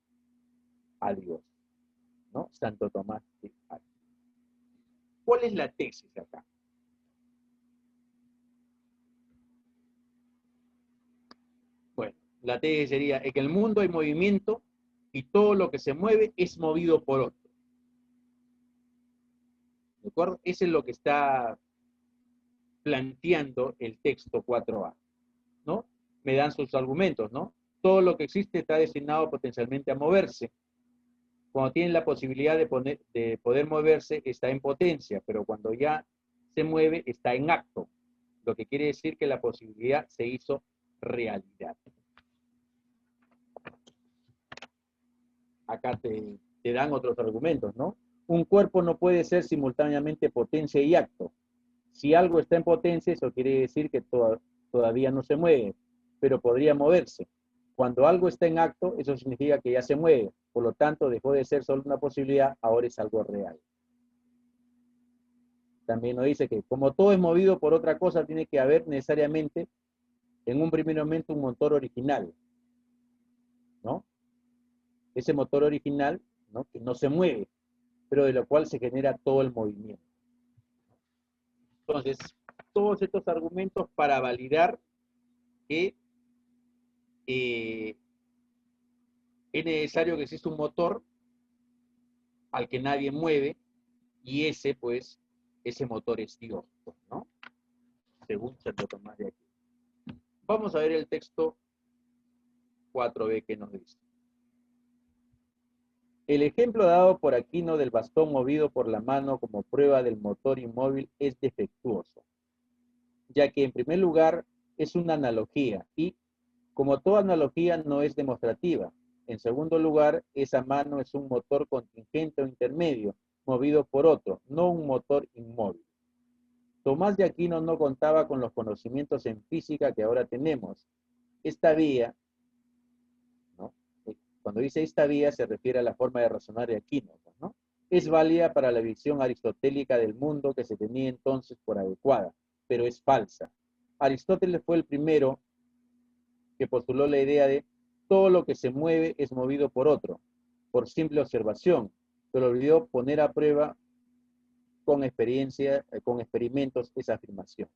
a Dios, ¿no? Santo Tomás de Aquino. ¿Cuál es la tesis acá? Bueno, la tesis sería que en el mundo hay movimiento y todo lo que se mueve es movido por otro. ¿De acuerdo? Eso es lo que está planteando el texto 4A, ¿no? Me dan sus argumentos, ¿no? Todo lo que existe está destinado potencialmente a moverse. Cuando tiene la posibilidad de poder moverse, está en potencia, pero cuando ya se mueve, está en acto, lo que quiere decir que la posibilidad se hizo realidad. Acá te dan otros argumentos, ¿no? Un cuerpo no puede ser simultáneamente potencia y acto. Si algo está en potencia, eso quiere decir que todavía no se mueve, pero podría moverse. Cuando algo está en acto, eso significa que ya se mueve. Por lo tanto, dejó de ser solo una posibilidad, ahora es algo real. También nos dice que como todo es movido por otra cosa, tiene que haber necesariamente, en un primer momento, un motor original, ¿no? Ese motor original, ¿no? Que no se mueve, pero de lo cual se genera todo el movimiento. Entonces, todos estos argumentos para validar que es necesario que exista un motor al que nadie mueve y ese, pues, ese motor es Dios, ¿no? Según Santo Tomás de Aquino. Vamos a ver el texto 4b que nos dice. El ejemplo dado por Aquino del bastón movido por la mano como prueba del motor inmóvil es defectuoso. ya que en primer lugar es una analogía y como toda analogía no es demostrativa. En segundo lugar, esa mano es un motor contingente o intermedio, movido por otro, no un motor inmóvil. Tomás de Aquino no contaba con los conocimientos en física que ahora tenemos. Esta vía, ¿no? Cuando dice esta vía se refiere a la forma de razonar de Aquino, ¿no? Es válida para la visión aristotélica del mundo que se tenía entonces por adecuada, pero es falsa. Aristóteles fue el primero que postuló la idea de todo lo que se mueve es movido por otro, por simple observación, pero olvidó poner a prueba con experimentos esa afirmación.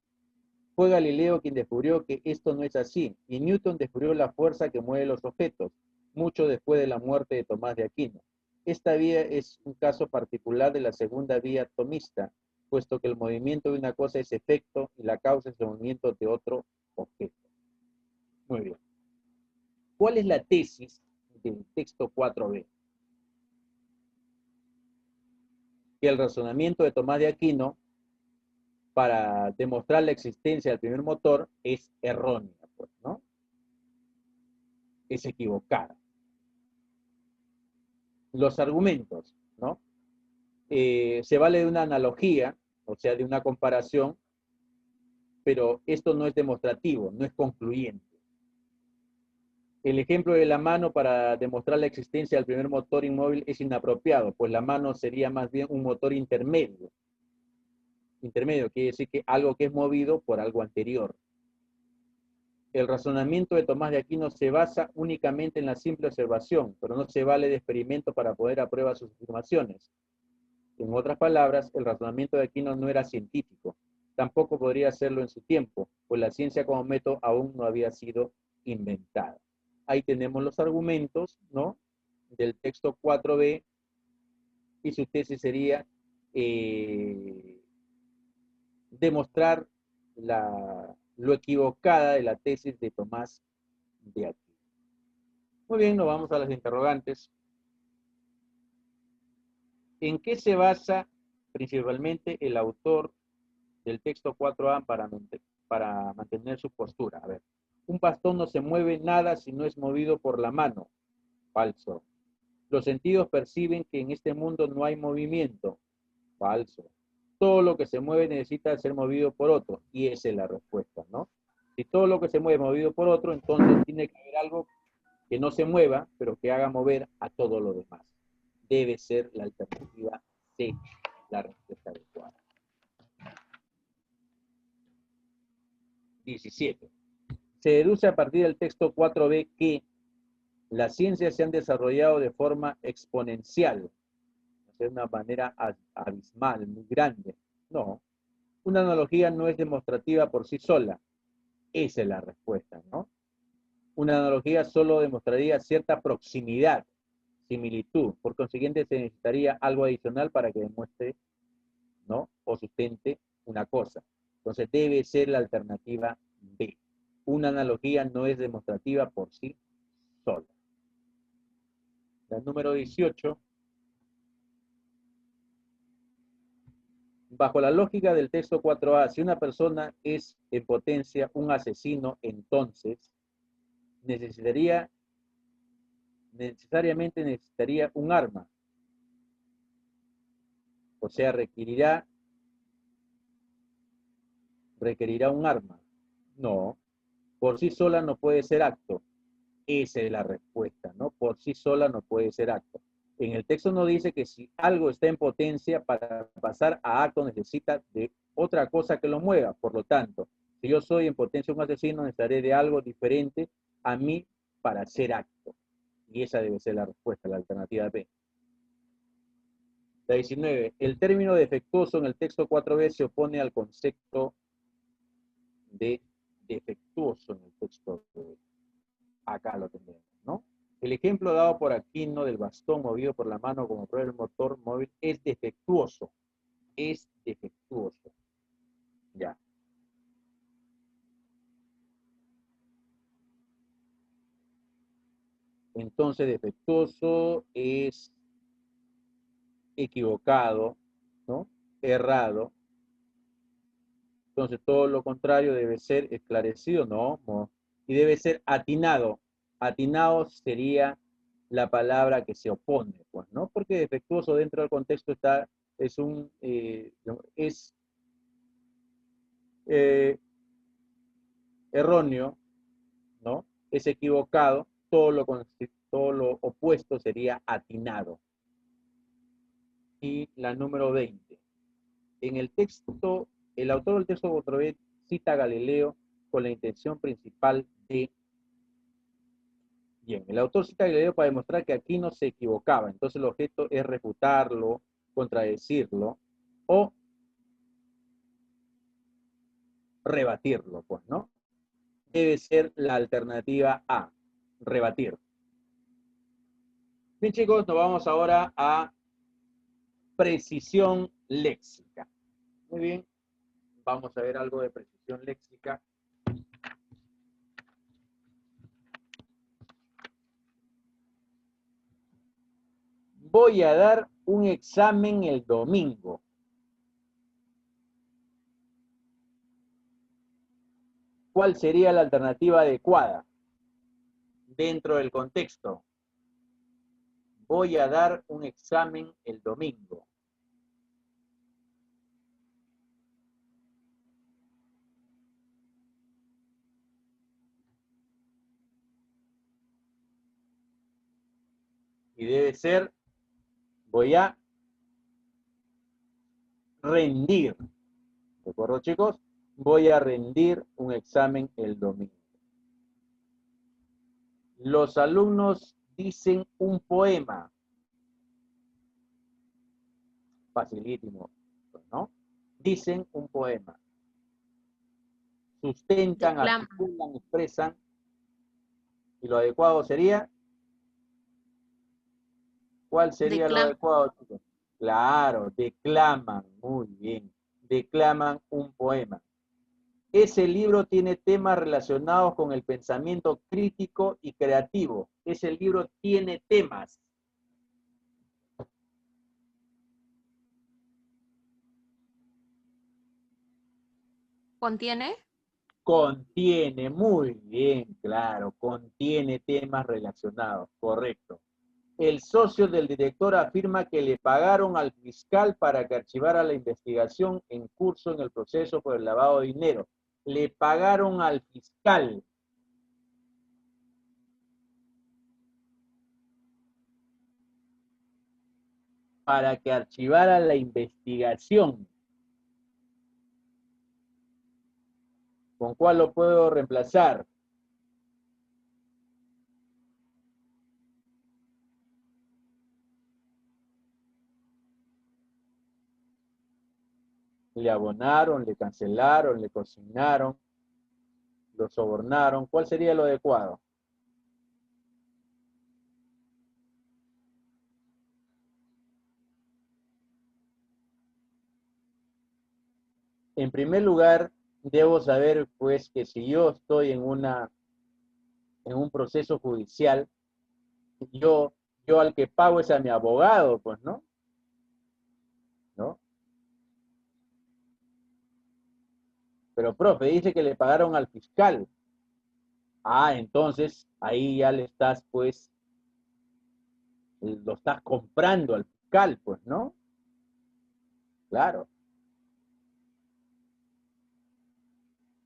Fue Galileo quien descubrió que esto no es así, y Newton descubrió la fuerza que mueve los objetos, mucho después de la muerte de Tomás de Aquino. Esta vía es un caso particular de la segunda vía tomista, puesto que el movimiento de una cosa es efecto y la causa es el movimiento de otro objeto. Muy bien. ¿Cuál es la tesis del texto 4b? Que el razonamiento de Tomás de Aquino para demostrar la existencia del primer motor es errónea, pues, ¿no? Es equivocada. Los argumentos, ¿no? Se vale de una analogía, o sea, de una comparación, pero esto no es demostrativo, no es concluyente. El ejemplo de la mano para demostrar la existencia del primer motor inmóvil es inapropiado, pues la mano sería más bien un motor intermedio. Intermedio quiere decir que algo que es movido por algo anterior. El razonamiento de Tomás de Aquino se basa únicamente en la simple observación, pero no se vale de experimento para poder aprueba sus afirmaciones. En otras palabras, el razonamiento de Aquino no era científico. Tampoco podría serlo en su tiempo, pues la ciencia como método aún no había sido inventada. Ahí tenemos los argumentos, ¿no?, del texto 4b, y su tesis sería demostrar lo equivocada de la tesis de Tomás de Aquino. Muy bien, nos vamos a las interrogantes. ¿En qué se basa principalmente el autor del texto 4a para mantener su postura? A ver, un bastón no se mueve nada si no es movido por la mano. Falso. Los sentidos perciben que en este mundo no hay movimiento. Falso. Todo lo que se mueve necesita ser movido por otro. Y esa es la respuesta, ¿no? Si todo lo que se mueve es movido por otro, entonces tiene que haber algo que no se mueva, pero que haga mover a todo lo demás. Debe ser la alternativa C, la respuesta adecuada. 17. Se deduce a partir del texto 4b que las ciencias se han desarrollado de forma exponencial, de una manera abismal, muy grande. No, una analogía no es demostrativa por sí sola. Esa es la respuesta, ¿no? Una analogía solo demostraría cierta proximidad, similitud. Por consiguiente, se necesitaría algo adicional para que demuestre, ¿no?, o sustente una cosa. Entonces, debe ser la alternativa B. Una analogía no es demostrativa por sí sola. El número 18. Bajo la lógica del texto 4a, si una persona es en potencia un asesino, entonces necesariamente necesitaría un arma. O sea, requerirá un arma. No, por sí sola no puede ser acto. Esa es la respuesta, ¿no? Por sí sola no puede ser acto. En el texto no dice que si algo está en potencia, para pasar a acto necesita de otra cosa que lo mueva. Por lo tanto, si yo soy en potencia un asesino, necesitaré de algo diferente a mí para ser acto. Y esa debe ser la respuesta, la alternativa B. La 19. El término defectuoso en el texto 4b se opone al concepto de defectuoso en el texto 4b. Acá lo tenemos, ¿no? El ejemplo dado por Aquino del bastón movido por la mano como prueba del motor móvil es defectuoso. Es defectuoso. Ya. Entonces, defectuoso es equivocado, ¿no? Errado. Entonces todo lo contrario debe ser esclarecido, ¿no? Y debe ser atinado. Atinado sería la palabra que se opone, pues, ¿no? Porque defectuoso dentro del contexto está, es un, eh, erróneo, ¿no? Es equivocado, todo lo opuesto sería atinado. Y la número 20. En el texto, el autor del texto Botrovet cita a Galileo con la intención principal de... Bien, el autor cita a Galileo para demostrar que aquí no se equivocaba. Entonces el objeto es refutarlo, contradecirlo o rebatirlo, pues, ¿no? Debe ser la alternativa A, rebatir. Bien, chicos, nos vamos ahora a precisión léxica. Muy bien, vamos a ver algo de precisión léxica. Voy a dar un examen el domingo. ¿Cuál sería la alternativa adecuada dentro del contexto? Voy a dar un examen el domingo. Y debe ser, voy a rendir. ¿De acuerdo, chicos? Voy a rendir un examen el domingo. Los alumnos dicen un poema. Facilísimo, ¿no? Dicen un poema. Sustentan, Declama. articulan, expresan. Y lo adecuado sería, ¿cuál sería lo Declama. adecuado, chicos? Claro, declaman, muy bien. Declaman un poema. Ese libro tiene temas relacionados con el pensamiento crítico y creativo. Ese libro tiene temas. ¿Contiene? Contiene, muy bien, claro, contiene temas relacionados, correcto. El socio del director afirma que le pagaron al fiscal para que archivara la investigación en curso en el proceso por el lavado de dinero. Le pagaron al fiscal. Para que archivara la investigación. ¿Con cuál lo puedo reemplazar? Le abonaron, le cancelaron, le consignaron, lo sobornaron. ¿Cuál sería lo adecuado? En primer lugar, debo saber, pues, que si yo estoy en un proceso judicial, yo al que pago es a mi abogado, pues, ¿no? ¿No? Pero, profe, dice que le pagaron al fiscal. Ah, entonces, ahí ya le estás, pues, lo estás comprando al fiscal, pues, ¿no? Claro.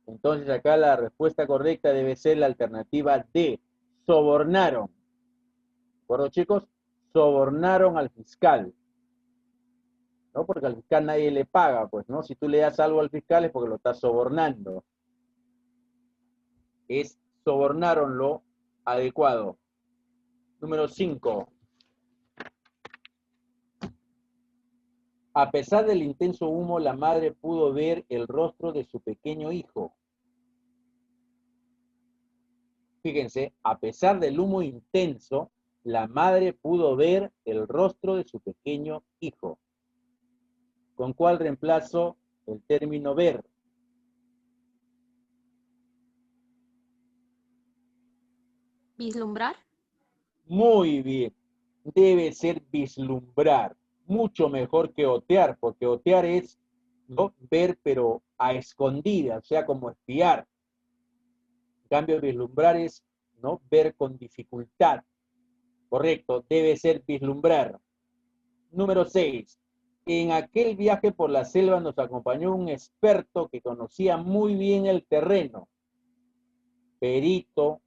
Entonces, acá la respuesta correcta debe ser la alternativa D. Sobornaron. ¿De acuerdo, chicos? Sobornaron al fiscal. ¿No? Porque al fiscal nadie le paga, pues, ¿no? Si tú le das algo al fiscal es porque lo estás sobornando. Es sobornaron lo adecuado. Número 5. A pesar del intenso humo, la madre pudo ver el rostro de su pequeño hijo. Fíjense, a pesar del humo intenso, la madre pudo ver el rostro de su pequeño hijo. ¿Con cuál reemplazo el término ver? Vislumbrar. Muy bien. Debe ser vislumbrar. Mucho mejor que otear, porque otear es ¿no? Ver, pero a escondidas, o sea, como espiar. En cambio, vislumbrar es, ¿no? Ver con dificultad. Correcto, debe ser vislumbrar. Número 6. En aquel viaje por la selva nos acompañó un experto que conocía muy bien el terreno. Perito,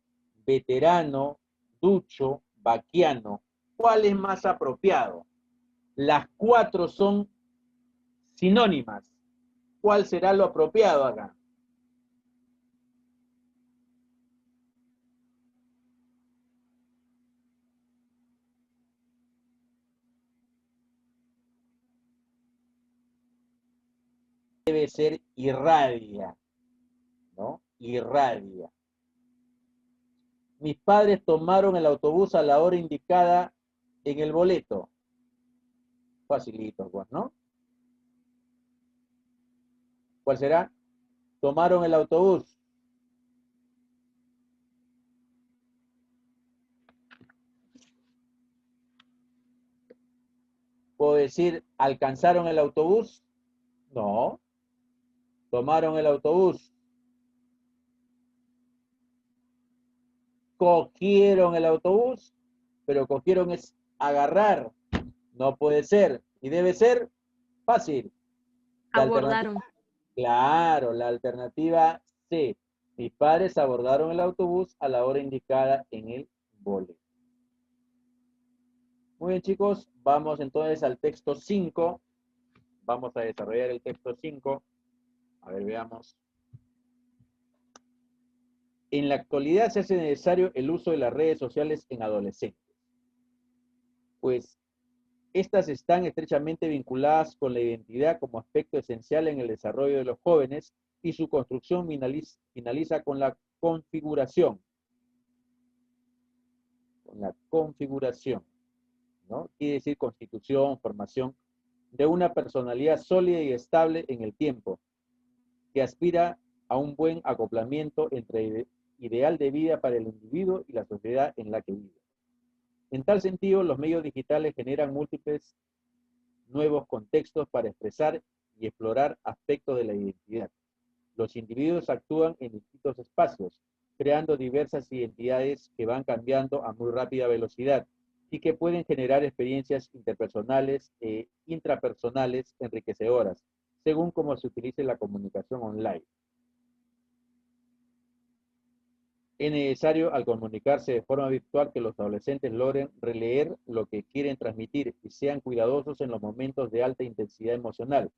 veterano, ducho, vaquiano. ¿Cuál es más apropiado? Las cuatro son sinónimas. ¿Cuál será lo apropiado acá? Debe ser irradia, ¿no? Irradia. Mis padres tomaron el autobús a la hora indicada en el boleto. Facilito, pues, ¿no? ¿Cuál será? Tomaron el autobús. ¿Puedo decir, alcanzaron el autobús? No. Tomaron el autobús. Cogieron el autobús, pero cogieron es agarrar. No puede ser. Y debe ser fácil. La Abordaron. alternativa, claro, la alternativa C. Mis padres abordaron el autobús a la hora indicada en el boleto. Muy bien, chicos, vamos entonces al texto 5. Vamos a desarrollar el texto 5. A ver, veamos. En la actualidad se hace necesario el uso de las redes sociales en adolescentes, pues estas están estrechamente vinculadas con la identidad como aspecto esencial en el desarrollo de los jóvenes y su construcción finaliza con la configuración. Con la configuración, ¿no? Quiere decir constitución, formación de una personalidad sólida y estable en el tiempo, que aspira a un buen acoplamiento entre el ideal de vida para el individuo y la sociedad en la que vive. En tal sentido, los medios digitales generan múltiples nuevos contextos para expresar y explorar aspectos de la identidad. Los individuos actúan en distintos espacios, creando diversas identidades que van cambiando a muy rápida velocidad y que pueden generar experiencias interpersonales e intrapersonales enriquecedoras, según cómo se utilice la comunicación online. Es necesario, al comunicarse de forma virtual, que los adolescentes logren releer lo que quieren transmitir y sean cuidadosos en los momentos de alta intensidad emocional,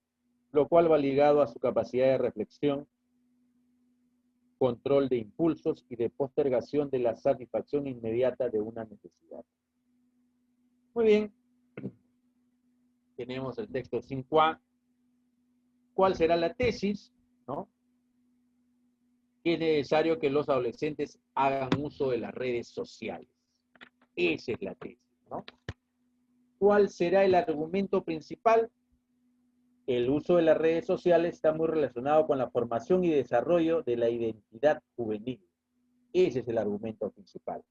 lo cual va ligado a su capacidad de reflexión, control de impulsos y de postergación de la satisfacción inmediata de una necesidad. Muy bien, tenemos el texto 5A. ¿Cuál será la tesis? ¿No? Que es necesario que los adolescentes hagan uso de las redes sociales. Esa es la tesis, ¿no? ¿Cuál será el argumento principal? El uso de las redes sociales está muy relacionado con la formación y desarrollo de la identidad juvenil. Ese es el argumento principal.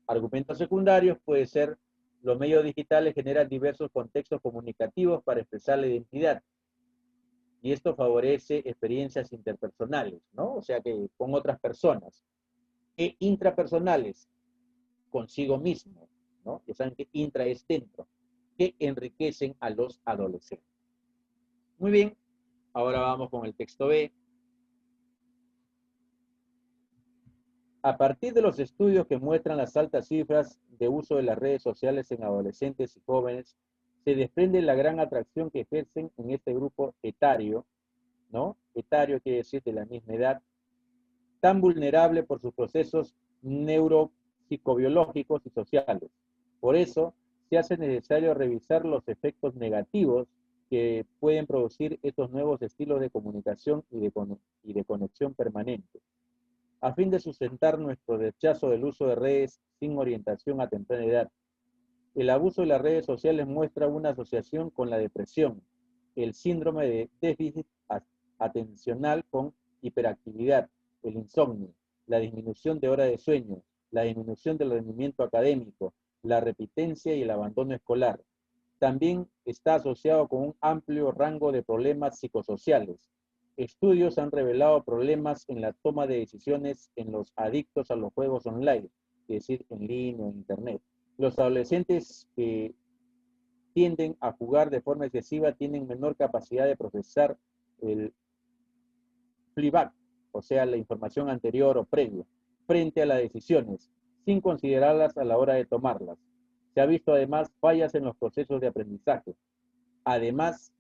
Argumentos secundarios puede ser los medios digitales generan diversos contextos comunicativos para expresar la identidad. Y esto favorece experiencias interpersonales, ¿no? O sea que con otras personas. E intrapersonales, consigo mismo, ¿no? Ya saben que intra es dentro, que enriquecen a los adolescentes. Muy bien, ahora vamos con el texto B. A partir de los estudios que muestran las altas cifras de uso de las redes sociales en adolescentes y jóvenes, se desprende la gran atracción que ejercen en este grupo etario, ¿no? Etario quiere decir de la misma edad, tan vulnerable por sus procesos neuropsicobiológicos y sociales. Por eso, se hace necesario revisar los efectos negativos que pueden producir estos nuevos estilos de comunicación y de conexión permanente, a fin de sustentar nuestro rechazo del uso de redes sin orientación a temprana edad. El abuso de las redes sociales muestra una asociación con la depresión, el síndrome de déficit atencional con hiperactividad, el insomnio, la disminución de horas de sueño, la disminución del rendimiento académico, la repitencia y el abandono escolar. También está asociado con un amplio rango de problemas psicosociales. Estudios han revelado problemas en la toma de decisiones en los adictos a los juegos online, es decir, en línea, en internet. Los adolescentes que tienden a jugar de forma excesiva tienen menor capacidad de procesar el playback, o sea, la información anterior o previa, frente a las decisiones, sin considerarlas a la hora de tomarlas. Se ha visto además fallas en los procesos de aprendizaje. Además,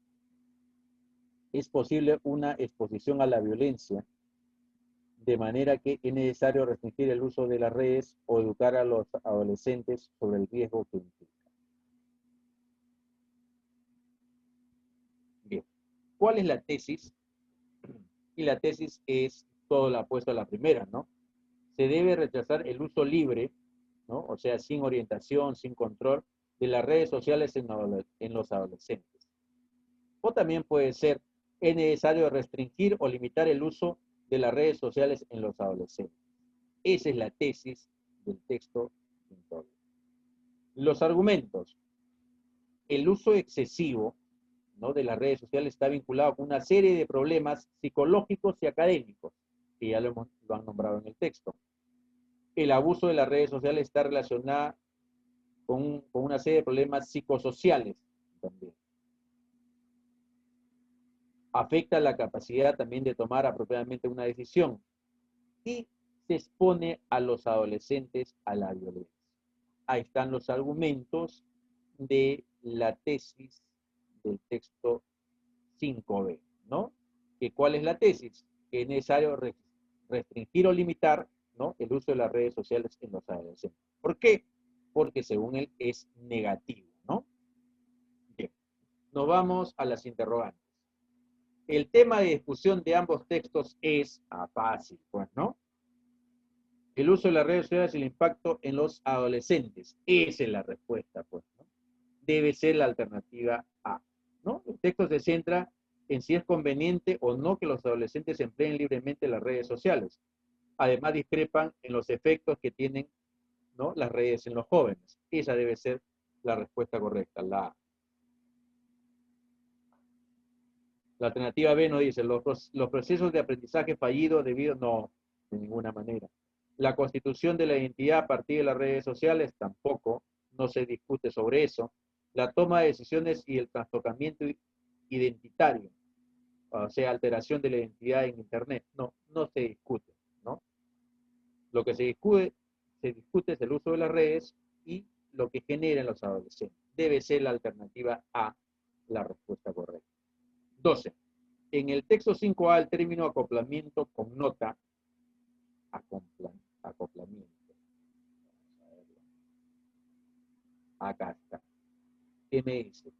es posible una exposición a la violencia, de manera que es necesario restringir el uso de las redes o educar a los adolescentes sobre el riesgo que implica. Bien, ¿cuál es la tesis? Y la tesis es todo lo opuesto a la primera, ¿no? Se debe rechazar el uso libre, ¿no? O sea, sin orientación, sin control, de las redes sociales en los adolescentes. O también puede ser, es necesario restringir o limitar el uso de las redes sociales en los adolescentes. Esa es la tesis del texto. Los argumentos. El uso excesivo, ¿no?, de las redes sociales está vinculado con una serie de problemas psicológicos y académicos, que ya lo han nombrado en el texto. El abuso de las redes sociales está relacionado con una serie de problemas psicosociales también. Afecta la capacidad también de tomar apropiadamente una decisión y se expone a los adolescentes a la violencia. Ahí están los argumentos de la tesis del texto 5b, ¿no? ¿Cuál es la tesis? Que es necesario restringir o limitar, ¿no?, el uso de las redes sociales en los adolescentes. ¿Por qué? Porque según él es negativo, ¿no? Bien, nos vamos a las interrogantes. El tema de discusión de ambos textos es fácil, pues, ¿no? El uso de las redes sociales y el impacto en los adolescentes. Esa es la respuesta, pues, ¿no? Debe ser la alternativa A, ¿no? El texto se centra en si es conveniente o no que los adolescentes empleen libremente las redes sociales. Además, discrepan en los efectos que tienen, ¿no?, las redes en los jóvenes. Esa debe ser la respuesta correcta, la A. La alternativa B nos dice, los procesos de aprendizaje fallido debido, no, de ninguna manera. La constitución de la identidad a partir de las redes sociales, tampoco, no se discute sobre eso. La toma de decisiones y el trastocamiento identitario, o sea, alteración de la identidad en Internet, no se discute, ¿no? Lo que se discute es el uso de las redes y lo que genera en los adolescentes. Debe ser la alternativa A, la respuesta correcta. 12. En el texto 5A, el término acoplamiento connota acoplamiento. Vamos a verlo. Acá está. ¿Qué me dice?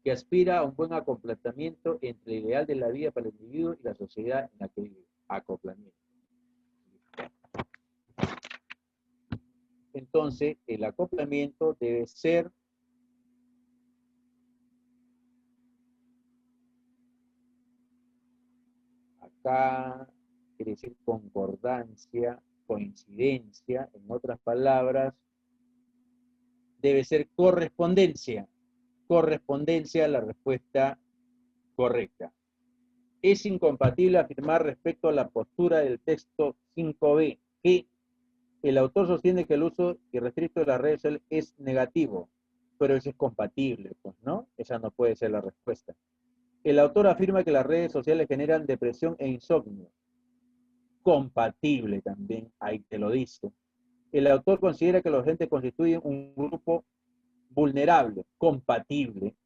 Que aspira a un buen acoplamiento entre el ideal de la vida para el individuo y la sociedad en la que vive. Acoplamiento. Entonces, el acoplamiento debe ser acá, quiere decir concordancia, coincidencia, en otras palabras, debe ser correspondencia. Correspondencia a la respuesta correcta. Es incompatible afirmar respecto a la postura del texto 5b que el autor sostiene que el uso irrestricto de las redes sociales es negativo, pero eso es compatible, pues, ¿no? Esa no puede ser la respuesta. El autor afirma que las redes sociales generan depresión e insomnio. Compatible también, ahí te lo dice. El autor considera que los docentes constituyen un grupo vulnerable, compatible.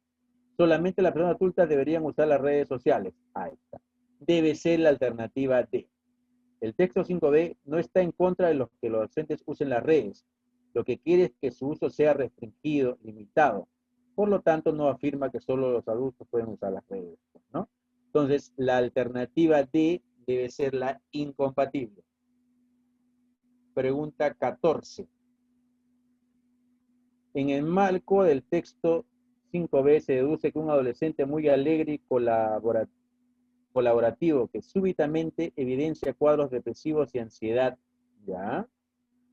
Solamente las personas adultas deberían usar las redes sociales. Ahí está. Debe ser la alternativa D. El texto 5b no está en contra de los que los docentes usen las redes. Lo que quiere es que su uso sea restringido, limitado. Por lo tanto, no afirma que solo los adultos pueden usar las redes, ¿no? Entonces, la alternativa D debe ser la incompatible. Pregunta 14. En el marco del texto 5b se deduce que un adolescente muy alegre y colaborativo que súbitamente evidencia cuadros depresivos y ansiedad, ¿ya?,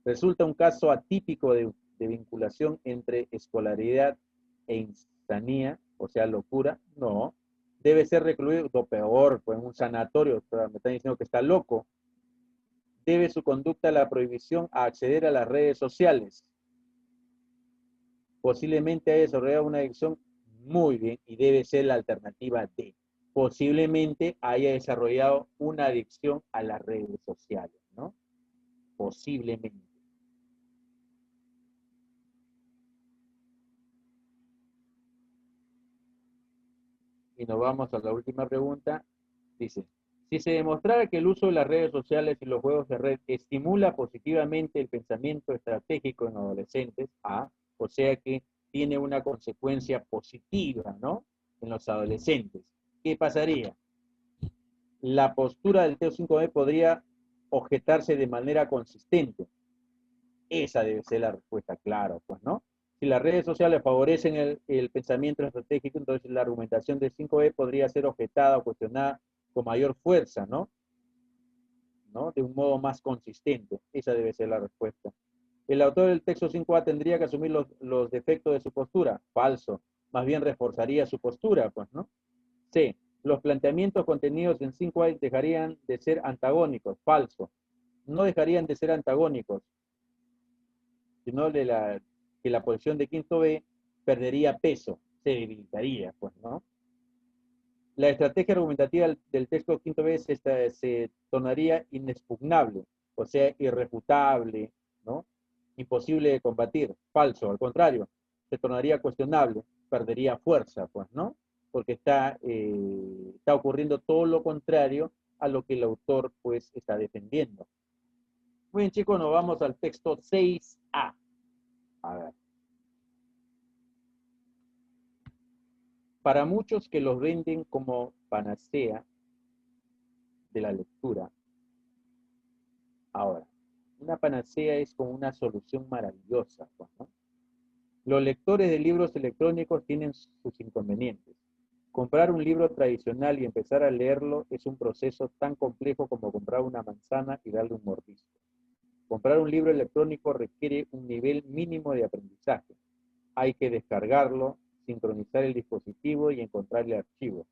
resulta un caso atípico de de vinculación entre escolaridad e insanía, o sea, locura, no. Debe ser recluido, o peor, pues en un sanatorio, me están diciendo que está loco. Debe su conducta la prohibición a acceder a las redes sociales. Posiblemente haya desarrollado una adicción, muy bien, y debe ser la alternativa D. Posiblemente haya desarrollado una adicción a las redes sociales, ¿no? Posiblemente. Y nos vamos a la última pregunta. Dice, si se demostrara que el uso de las redes sociales y los juegos de red estimula positivamente el pensamiento estratégico en adolescentes, o sea que tiene una consecuencia positiva, ¿no? En los adolescentes, ¿qué pasaría? La postura del TO5B podría objetarse de manera consistente. Esa debe ser la respuesta, claro, pues, ¿no? Si las redes sociales favorecen el pensamiento estratégico, entonces la argumentación del 5B podría ser objetada o cuestionada con mayor fuerza, ¿no? De un modo más consistente. Esa debe ser la respuesta. El autor del texto 5A tendría que asumir los defectos de su postura. Falso. Más bien reforzaría su postura, pues, ¿no? C. Los planteamientos contenidos en 5A dejarían de ser antagónicos. Falso. No dejarían de ser antagónicos, sino que la posición de quinto B perdería peso, se debilitaría, pues, ¿no? La estrategia argumentativa del texto quinto B se tornaría inexpugnable, o sea, irrefutable, ¿no? Imposible de combatir. Falso, al contrario, se tornaría cuestionable, perdería fuerza, pues, ¿no? Porque está ocurriendo todo lo contrario a lo que el autor, pues, está defendiendo. Muy bien, chicos, nos vamos al texto 6A. A ver. Para muchos que los venden como panacea de la lectura, ahora, una panacea es como una solución maravillosa, ¿no? Los lectores de libros electrónicos tienen sus inconvenientes. Comprar un libro tradicional y empezar a leerlo es un proceso tan complejo como comprar una manzana y darle un mordisco. Comprar un libro electrónico requiere un nivel mínimo de aprendizaje. Hay que descargarlo, sincronizar el dispositivo y encontrarle archivos.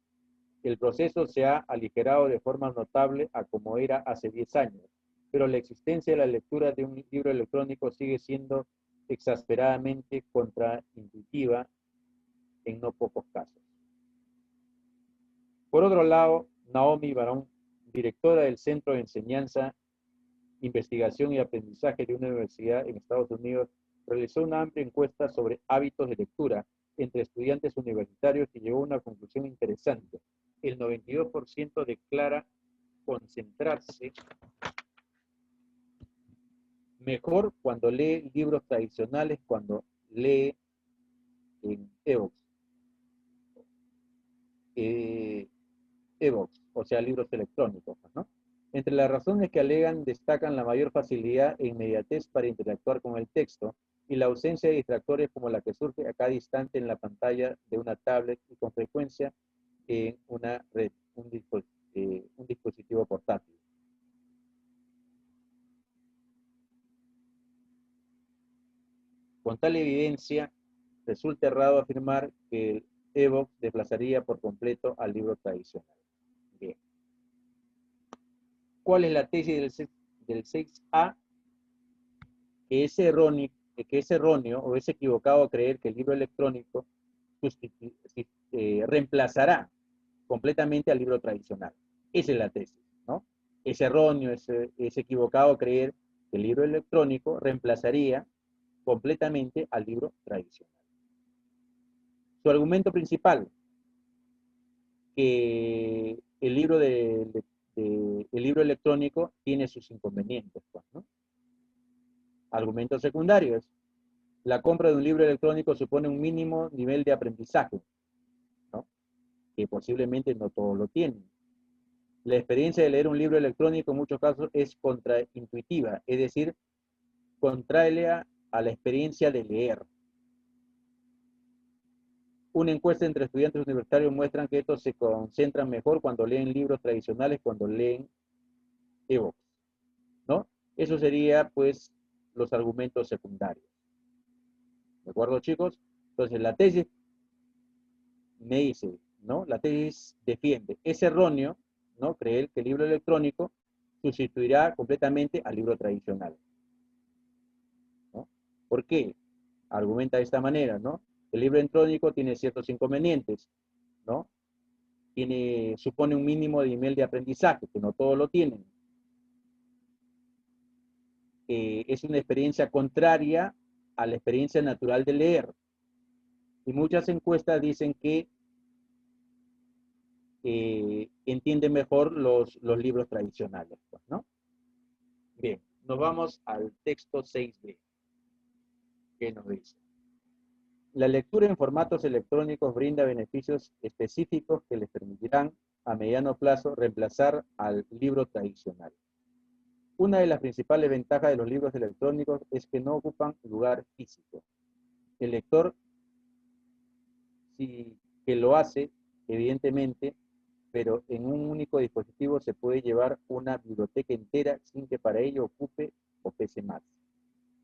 El proceso se ha aligerado de forma notable a como era hace 10 años, pero la existencia de la lectura de un libro electrónico sigue siendo exasperadamente contraintuitiva en no pocos casos. Por otro lado, Naomi Barón, directora del Centro de Enseñanza, Investigación y Aprendizaje de una universidad en Estados Unidos, realizó una amplia encuesta sobre hábitos de lectura entre estudiantes universitarios y llegó a una conclusión interesante. El 92% declara concentrarse mejor cuando lee libros tradicionales, cuando lee en ebooks. ebooks, o sea, libros electrónicos, ¿no? Entre las razones que alegan destacan la mayor facilidad e inmediatez para interactuar con el texto y la ausencia de distractores como la que surge a cada instante en la pantalla de una tablet y con frecuencia en una red, un dispositivo portátil. Con tal evidencia, resulta errado afirmar que el ebook desplazaría por completo al libro tradicional. Bien. ¿Cuál es la tesis del 6A? Que es erróneo o es equivocado creer que el libro electrónico reemplazará completamente al libro tradicional. Esa es la tesis, ¿no? Es erróneo, es equivocado creer que el libro electrónico reemplazaría completamente al libro tradicional. Su argumento principal, que el libro electrónico tiene sus inconvenientes, pues, ¿no? Argumento secundario es, la compra de un libro electrónico supone un mínimo nivel de aprendizaje, ¿no? Que posiblemente no todos lo tienen. La experiencia de leer un libro electrónico en muchos casos es contraintuitiva, es decir, contraria a la experiencia de leer. Una encuesta entre estudiantes universitarios muestra que estos se concentran mejor cuando leen libros tradicionales, cuando leen ebooks, ¿no? Eso sería, pues, los argumentos secundarios. ¿De acuerdo, chicos? Entonces, la tesis me dice, ¿no? La tesis defiende. Es erróneo, ¿no? Creer que el libro electrónico sustituirá completamente al libro tradicional, ¿no? ¿Por qué? Argumenta de esta manera, ¿no? El libro electrónico tiene ciertos inconvenientes, ¿no? Supone un mínimo de nivel de aprendizaje, que no todos lo tienen. Es una experiencia contraria a la experiencia natural de leer. Y muchas encuestas dicen que entienden mejor los libros tradicionales, pues, ¿no? Bien, nos vamos al texto 6b, que nos dice: la lectura en formatos electrónicos brinda beneficios específicos que les permitirán a mediano plazo reemplazar al libro tradicional. Una de las principales ventajas de los libros electrónicos es que no ocupan lugar físico. El lector sí que lo hace, evidentemente, pero en un único dispositivo se puede llevar una biblioteca entera sin que para ello ocupe o pese más.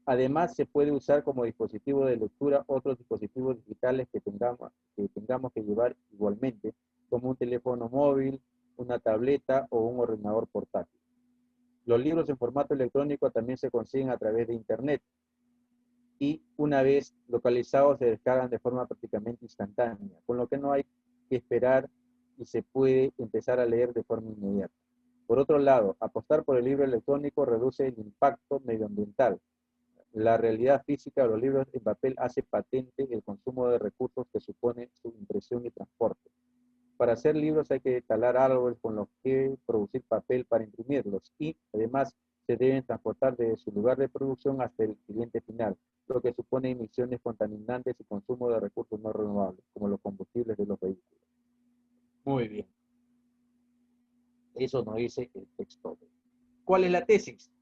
Además, se puede usar como dispositivo de lectura otros dispositivos digitales que tengamos que llevar igualmente, como un teléfono móvil, una tableta o un ordenador portátil. Los libros en formato electrónico también se consiguen a través de Internet y una vez localizados se descargan de forma prácticamente instantánea, con lo que no hay que esperar y se puede empezar a leer de forma inmediata. Por otro lado, apostar por el libro electrónico reduce el impacto medioambiental. La realidad física de los libros en papel hace patente el consumo de recursos que supone su impresión y transporte. Para hacer libros hay que talar árboles con los que producir papel para imprimirlos y, además, se deben transportar desde su lugar de producción hasta el cliente final, lo que supone emisiones contaminantes y consumo de recursos no renovables, como los combustibles de los vehículos. Muy bien. Eso nos dice el texto. ¿Cuál es la tesis?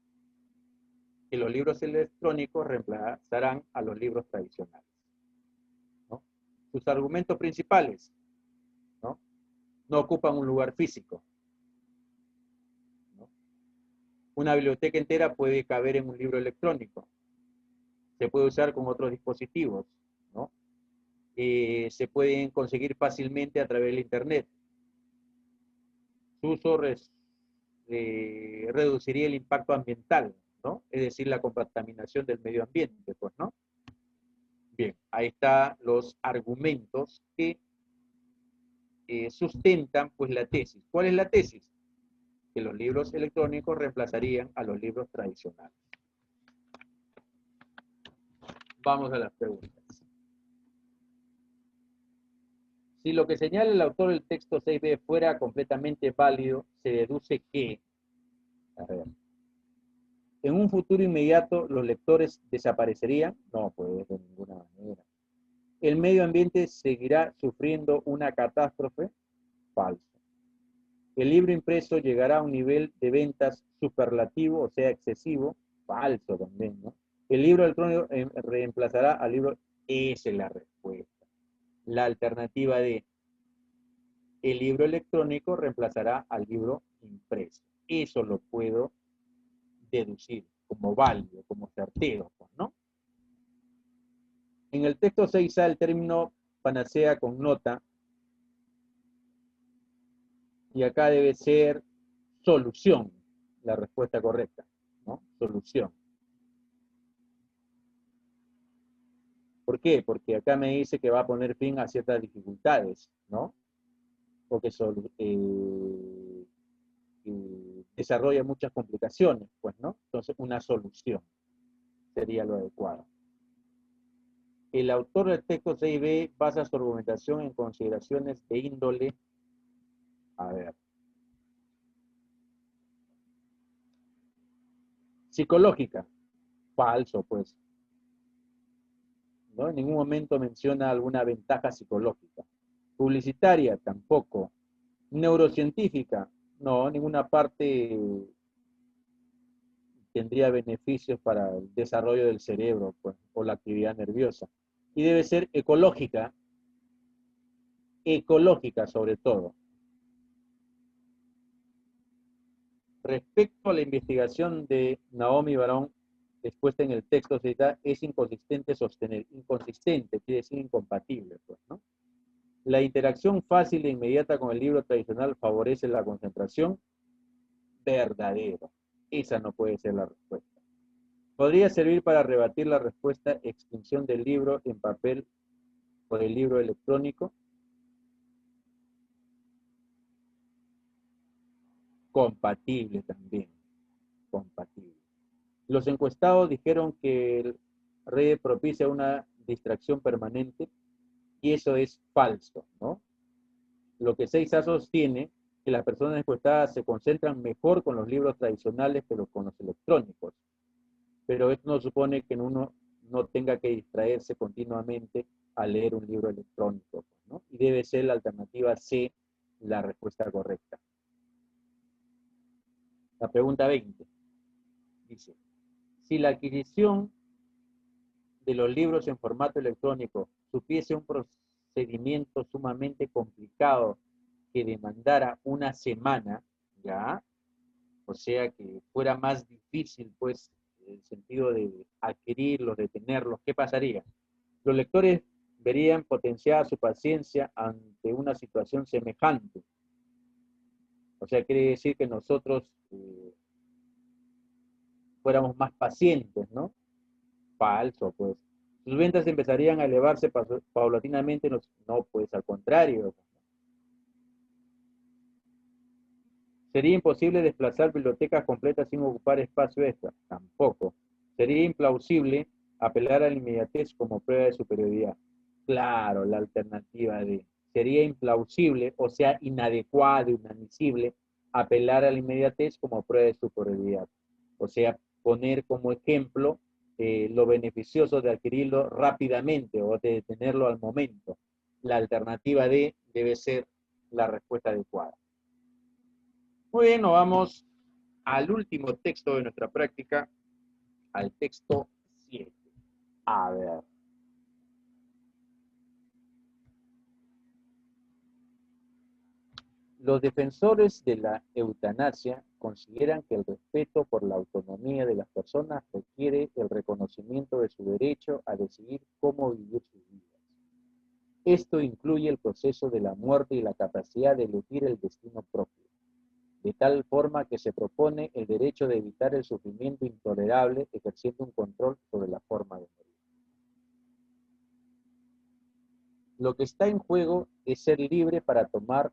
Que los libros electrónicos reemplazarán a los libros tradicionales, ¿no? Sus argumentos principales, ¿no? No ocupan un lugar físico, ¿no? Una biblioteca entera puede caber en un libro electrónico. Se puede usar con otros dispositivos, ¿no? Se pueden conseguir fácilmente a través del Internet. Su uso reduciría el impacto ambiental, ¿no? Es decir, la contaminación del medio ambiente, pues, ¿no? Bien, ahí están los argumentos que sustentan, pues, la tesis. ¿Cuál es la tesis? Que los libros electrónicos reemplazarían a los libros tradicionales. Vamos a las preguntas. Si lo que señala el autor del texto 6b fuera completamente válido, se deduce que, a ver, en un futuro inmediato los lectores desaparecerían. No, pues de ninguna manera. El medio ambiente seguirá sufriendo una catástrofe. Falso. El libro impreso llegará a un nivel de ventas superlativo, o sea, excesivo. Falso también, ¿no? El libro electrónico reemplazará al libro. Esa es la respuesta. La alternativa de el libro electrónico reemplazará al libro impreso. Eso lo puedo deducir como válido, como certero, ¿no? En el texto 6A el término panacea connota, y acá debe ser solución, la respuesta correcta, ¿no? Solución. ¿Por qué? Porque acá me dice que va a poner fin a ciertas dificultades, ¿no? O que desarrolla muchas complicaciones, pues, ¿no? Entonces, una solución sería lo adecuado. El autor del texto 6b basa su argumentación en consideraciones de índole, a ver, psicológica. Falso, pues. ¿No? En ningún momento menciona alguna ventaja psicológica. Publicitaria, tampoco. Neurocientífica, no, ninguna parte tendría beneficios para el desarrollo del cerebro, pues, o la actividad nerviosa. Y debe ser ecológica sobre todo. Respecto a la investigación de Naomi Barón, expuesta en el texto cita es inconsistente sostener. Inconsistente quiere decir incompatible, pues, ¿no? La interacción fácil e inmediata con el libro tradicional favorece la concentración. Verdadero. Esa no puede ser la respuesta. Podría servir para rebatir la respuesta extinción del libro en papel por el libro electrónico. Compatible también. Compatible. Los encuestados dijeron que el red propicia una distracción permanente y eso es falso, ¿no? Lo que 6A sostiene que las personas encuestadas se concentran mejor con los libros tradicionales que con los electrónicos. Pero esto no supone que uno no tenga que distraerse continuamente al leer un libro electrónico, ¿no? Y debe ser la alternativa C la respuesta correcta. La pregunta 20 dice, si la adquisición de los libros en formato electrónico supiese un procedimiento sumamente complicado que demandara una semana, ¿ya? O sea que fuera más difícil, pues, el sentido de adquirirlos, de tenerlos, ¿qué pasaría? Los lectores verían potenciada su paciencia ante una situación semejante. O sea, quiere decir que nosotros fuéramos más pacientes, ¿no? Falso, pues. Sus ventas empezarían a elevarse paulatinamente, no, pues al contrario. ¿Sería imposible desplazar bibliotecas completas sin ocupar espacio extra? Tampoco. ¿Sería implausible apelar a la inmediatez como prueba de superioridad? Claro, la alternativa D. Sería implausible, o sea, inadecuado, inadmisible, apelar a la inmediatez como prueba de superioridad. O sea, poner como ejemplo lo beneficioso de adquirirlo rápidamente o de tenerlo al momento. La alternativa D debe ser la respuesta adecuada. Muy bien, nos vamos al último texto de nuestra práctica, al texto 7. A ver. Los defensores de la eutanasia consideran que el respeto por la autonomía de las personas requiere el reconocimiento de su derecho a decidir cómo vivir sus vidas. Esto incluye el proceso de la muerte y la capacidad de elegir el destino propio, de tal forma que se propone el derecho de evitar el sufrimiento intolerable, ejerciendo un control sobre la forma de morir. Lo que está en juego es ser libre para tomar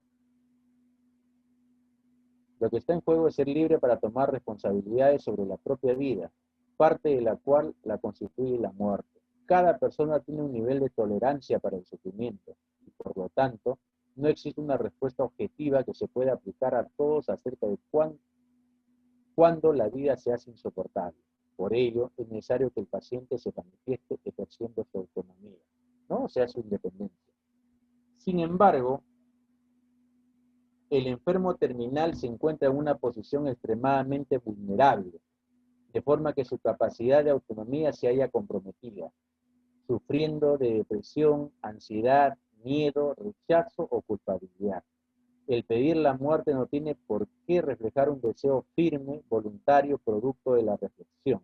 responsabilidades sobre la propia vida, parte de la cual la constituye la muerte. Cada persona tiene un nivel de tolerancia para el sufrimiento y, por lo tanto, no existe una respuesta objetiva que se pueda aplicar a todos acerca de cuándo la vida se hace insoportable. Por ello, es necesario que el paciente se manifieste ejerciendo su autonomía, ¿no? O sea, su independencia. Sin embargo, el enfermo terminal se encuentra en una posición extremadamente vulnerable, de forma que su capacidad de autonomía se halla comprometida, sufriendo de depresión, ansiedad, miedo, rechazo o culpabilidad. El pedir la muerte no tiene por qué reflejar un deseo firme, voluntario, producto de la reflexión.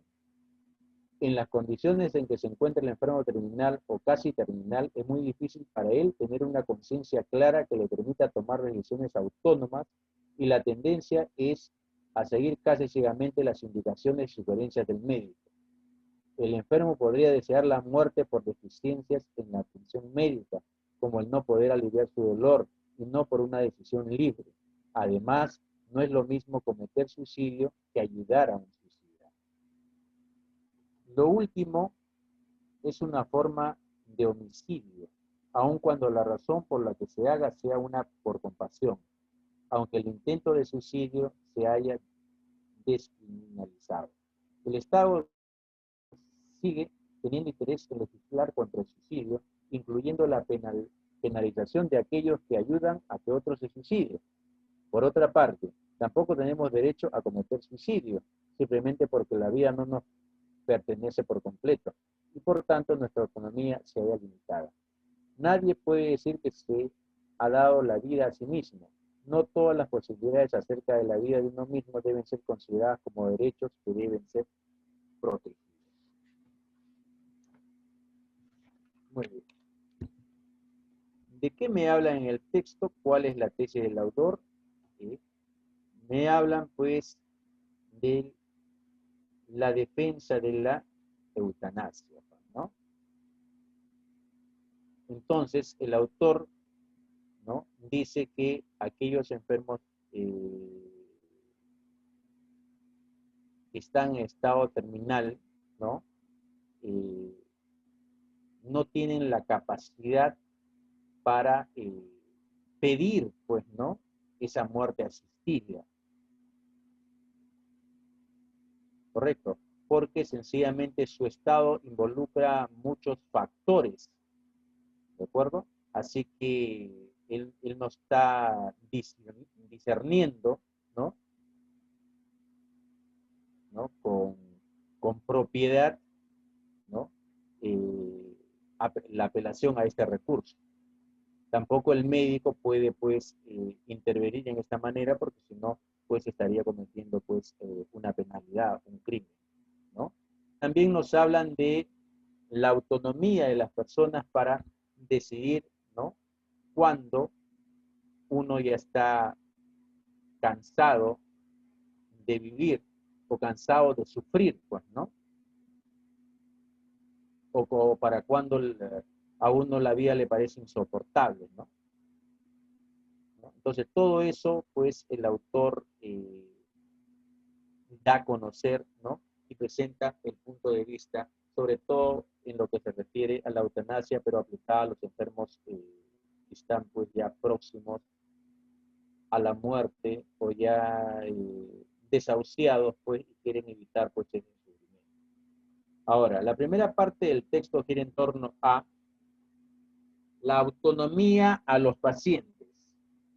En las condiciones en que se encuentra el enfermo terminal o casi terminal, es muy difícil para él tener una conciencia clara que le permita tomar decisiones autónomas y la tendencia es a seguir casi ciegamente las indicaciones y sugerencias del médico. El enfermo podría desear la muerte por deficiencias en la atención médica, como el no poder aliviar su dolor y no por una decisión libre. Además, no es lo mismo cometer suicidio que ayudar a un suicida. Lo último es una forma de homicidio, aun cuando la razón por la que se haga sea una por compasión, aunque el intento de suicidio se haya descriminalizado. El Estado sigue teniendo interés en legislar contra el suicidio, incluyendo la penalización de aquellos que ayudan a que otros se suiciden. Por otra parte, tampoco tenemos derecho a cometer suicidio, simplemente porque la vida no nos pertenece por completo y por tanto nuestra autonomía se halla limitada. Nadie puede decir que se ha dado la vida a sí mismo. No todas las posibilidades acerca de la vida de uno mismo deben ser consideradas como derechos que deben ser protegidos. Muy bien. ¿De qué me hablan en el texto? ¿Cuál es la tesis del autor? Me hablan, pues, de la defensa de la eutanasia, ¿no? Entonces, el autor, ¿no?, dice que aquellos enfermos que están en estado terminal, ¿no?, no tienen la capacidad para pedir, pues, ¿no?, esa muerte asistida. ¿Correcto? Porque sencillamente su estado involucra muchos factores, ¿de acuerdo? Así que él no está discerniendo, ¿no?, con propiedad, ¿no?, la apelación a este recurso. Tampoco el médico puede, pues, intervenir en esta manera, porque si no, pues estaría cometiendo, pues, una penalidad, un crimen, ¿no? También nos hablan de la autonomía de las personas para decidir, ¿no?, cuando uno ya está cansado de vivir o cansado de sufrir, pues, ¿no? O para cuando a uno la vida le parece insoportable, ¿no? Entonces, todo eso, pues, el autor da a conocer, ¿no?, y presenta el punto de vista, sobre todo en lo que se refiere a la eutanasia, pero aplicada a los enfermos que están, pues, ya próximos a la muerte o ya desahuciados, pues, y quieren evitar, pues, ese sufrimiento. Ahora, la primera parte del texto gira en torno a la autonomía a los pacientes.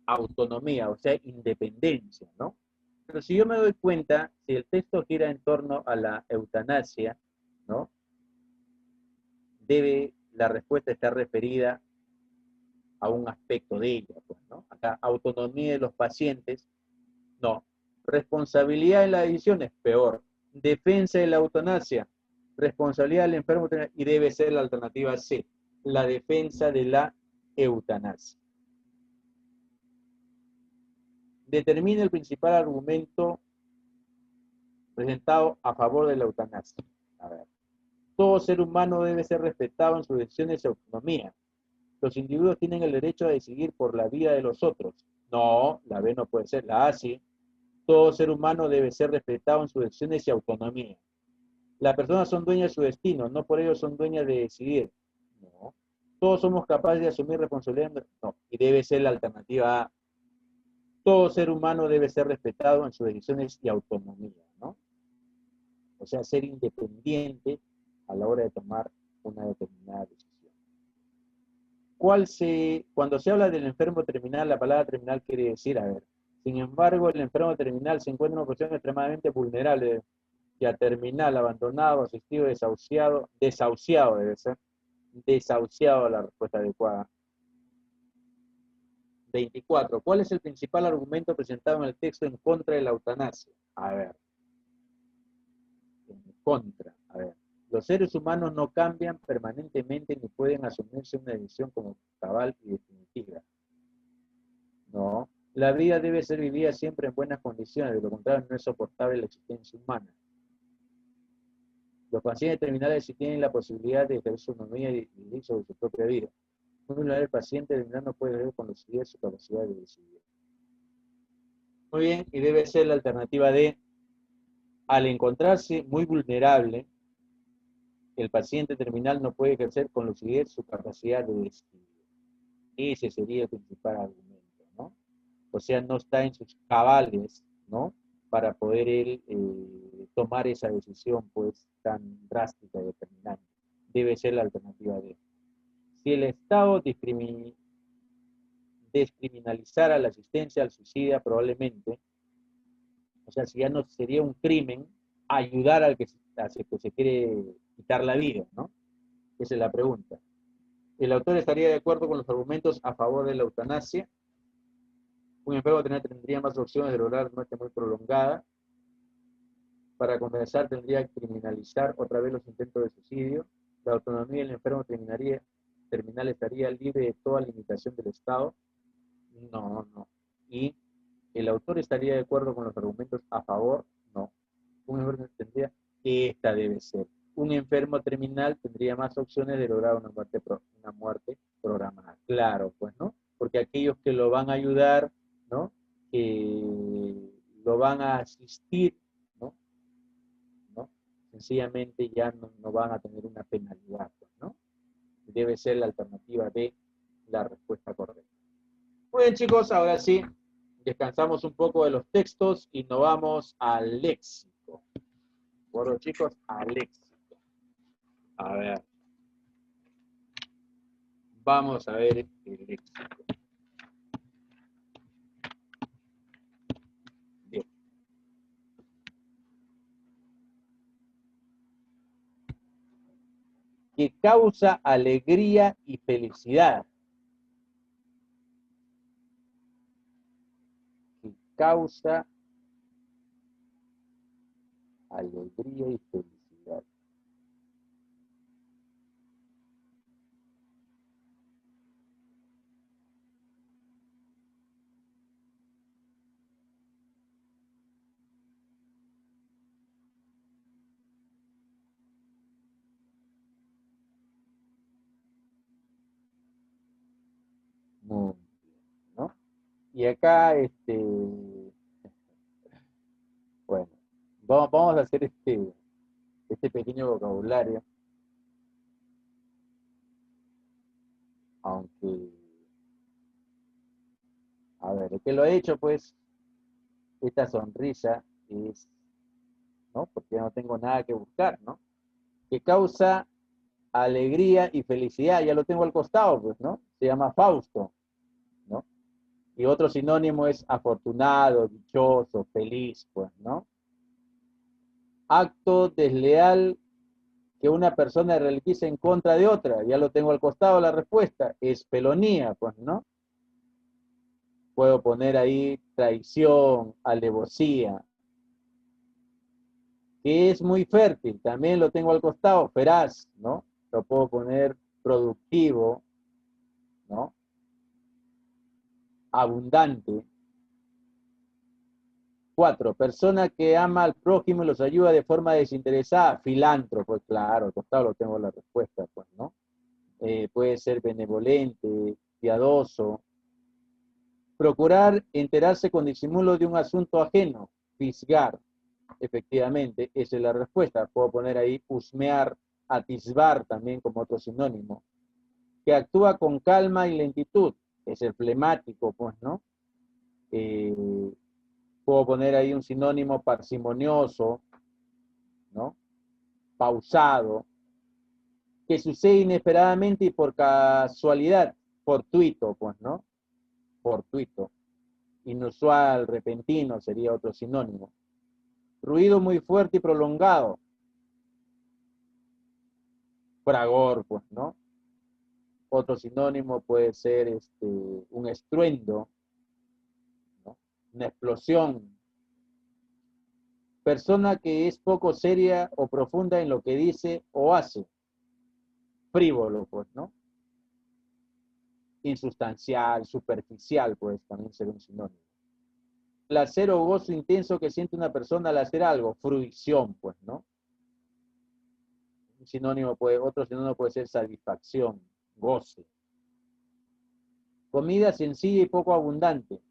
Autonomía, o sea, independencia, ¿no? Pero si yo me doy cuenta, si el texto gira en torno a la eutanasia, ¿no?, debe la respuesta estar referida a un aspecto de ella, pues, ¿no? Acá, autonomía de los pacientes, no. Responsabilidad en la decisión es peor. Defensa de la eutanasia, responsabilidad del enfermo, y debe ser la alternativa C, la defensa de la eutanasia. Determina el principal argumento presentado a favor de la eutanasia. A ver. Todo ser humano debe ser respetado en sus decisiones y autonomía. Los individuos tienen el derecho a decidir por la vida de los otros. No, la B no puede ser, la A sí. Todo ser humano debe ser respetado en sus decisiones y autonomía. Las personas son dueñas de su destino, no por ello son dueñas de decidir. No. Todos somos capaces de asumir responsabilidad. No, y debe ser la alternativa A. Todo ser humano debe ser respetado en sus decisiones y autonomía, ¿no? O sea, ser independiente a la hora de tomar una determinada decisión. Cuando se habla del enfermo terminal, la palabra terminal quiere decir, a ver, sin embargo, el enfermo terminal se encuentra en una posición extremadamente vulnerable, ya terminal, abandonado, asistido, desahuciado debe ser, desahuciado la respuesta adecuada. 24. ¿Cuál es el principal argumento presentado en el texto en contra de la eutanasia? A ver. En contra. A ver. Los seres humanos no cambian permanentemente ni pueden asumirse una decisión como cabal y definitiva. No. La vida debe ser vivida siempre en buenas condiciones, de lo contrario no es soportable la existencia humana. Los pacientes terminales sí tienen la posibilidad de ejercer su autonomía y decidir sobre su propia vida. El paciente terminal no puede ver con lucidez su capacidad de decidir. Muy bien, y debe ser la alternativa D. Al encontrarse muy vulnerable, el paciente terminal no puede ejercer con lucidez su capacidad de decidir. Ese sería el principal argumento, ¿no? O sea, no está en sus cabales, ¿no?, para poder él tomar esa decisión, pues, tan drástica y determinante. Debe ser la alternativa D. Si el Estado descriminalizara la asistencia al suicidio, probablemente, o sea, si ya no sería un crimen ayudar al que se quiere quitar la vida, ¿no? Esa es la pregunta. ¿El autor estaría de acuerdo con los argumentos a favor de la eutanasia? Un enfermo tendría más opciones de lograr muerte muy prolongada. Para comenzar, tendría que criminalizar otra vez los intentos de suicidio. La autonomía del enfermo terminaría terminal estaría libre de toda limitación del Estado. No, no. ¿Y el autor estaría de acuerdo con los argumentos a favor? No. Un enfermo tendría, esta debe ser. Un enfermo terminal tendría más opciones de lograr una muerte programada. Claro, pues, ¿no? Porque aquellos que lo van a ayudar, ¿no? Que lo van a asistir, ¿no? ¿no? Sencillamente ya no van a tener una penalidad, pues, ¿no? Debe ser la alternativa de la respuesta correcta. Muy bien, chicos, ahora sí, descansamos un poco de los textos y nos vamos al léxico. Bueno, chicos, al léxico. A ver. Vamos a ver el léxico. Bien. Que causa alegría y felicidad. Que causa alegría y felicidad. Muy bien, ¿no? Y acá, bueno, vamos a hacer este pequeño vocabulario, aunque, a ver, el que lo he hecho, pues, esta sonrisa es, ¿no? Porque ya no tengo nada que buscar, ¿no? Que causa alegría y felicidad, ya lo tengo al costado, pues, ¿no? Se llama Fausto, ¿no? Y otro sinónimo es afortunado, dichoso, feliz, pues, ¿no? Acto desleal que una persona realiza en contra de otra, ya lo tengo al costado la respuesta, es felonía, pues, ¿no? Puedo poner ahí traición, alevosía, que es muy fértil, también lo tengo al costado, feraz, ¿no? Lo puedo poner productivo, ¿no? Abundante. 4, persona que ama al prójimo y los ayuda de forma desinteresada, filántropo, pues claro, al costado lo tengo la respuesta, pues, ¿no? Puede ser benevolente, piadoso. Procurar enterarse con disimulo de un asunto ajeno, fisgar, efectivamente, esa es la respuesta. Puedo poner ahí husmear, atisbar también como otro sinónimo. Que actúa con calma y lentitud, es el flemático, pues, ¿no? Puedo poner ahí un sinónimo parsimonioso, ¿no? Pausado, que sucede inesperadamente y por casualidad, fortuito, pues, ¿no? Fortuito. Inusual, repentino sería otro sinónimo. Ruido muy fuerte y prolongado. Fragor, pues, ¿no? Otro sinónimo puede ser un estruendo, ¿no? Una explosión. Persona que es poco seria o profunda en lo que dice o hace. Frívolo, pues, ¿no? Insustancial, superficial, pues también ser un sinónimo. Placer o gozo intenso que siente una persona al hacer algo, fruición, pues, ¿no? Un sinónimo otro sinónimo puede ser satisfacción, goce. Comida sencilla y poco abundante,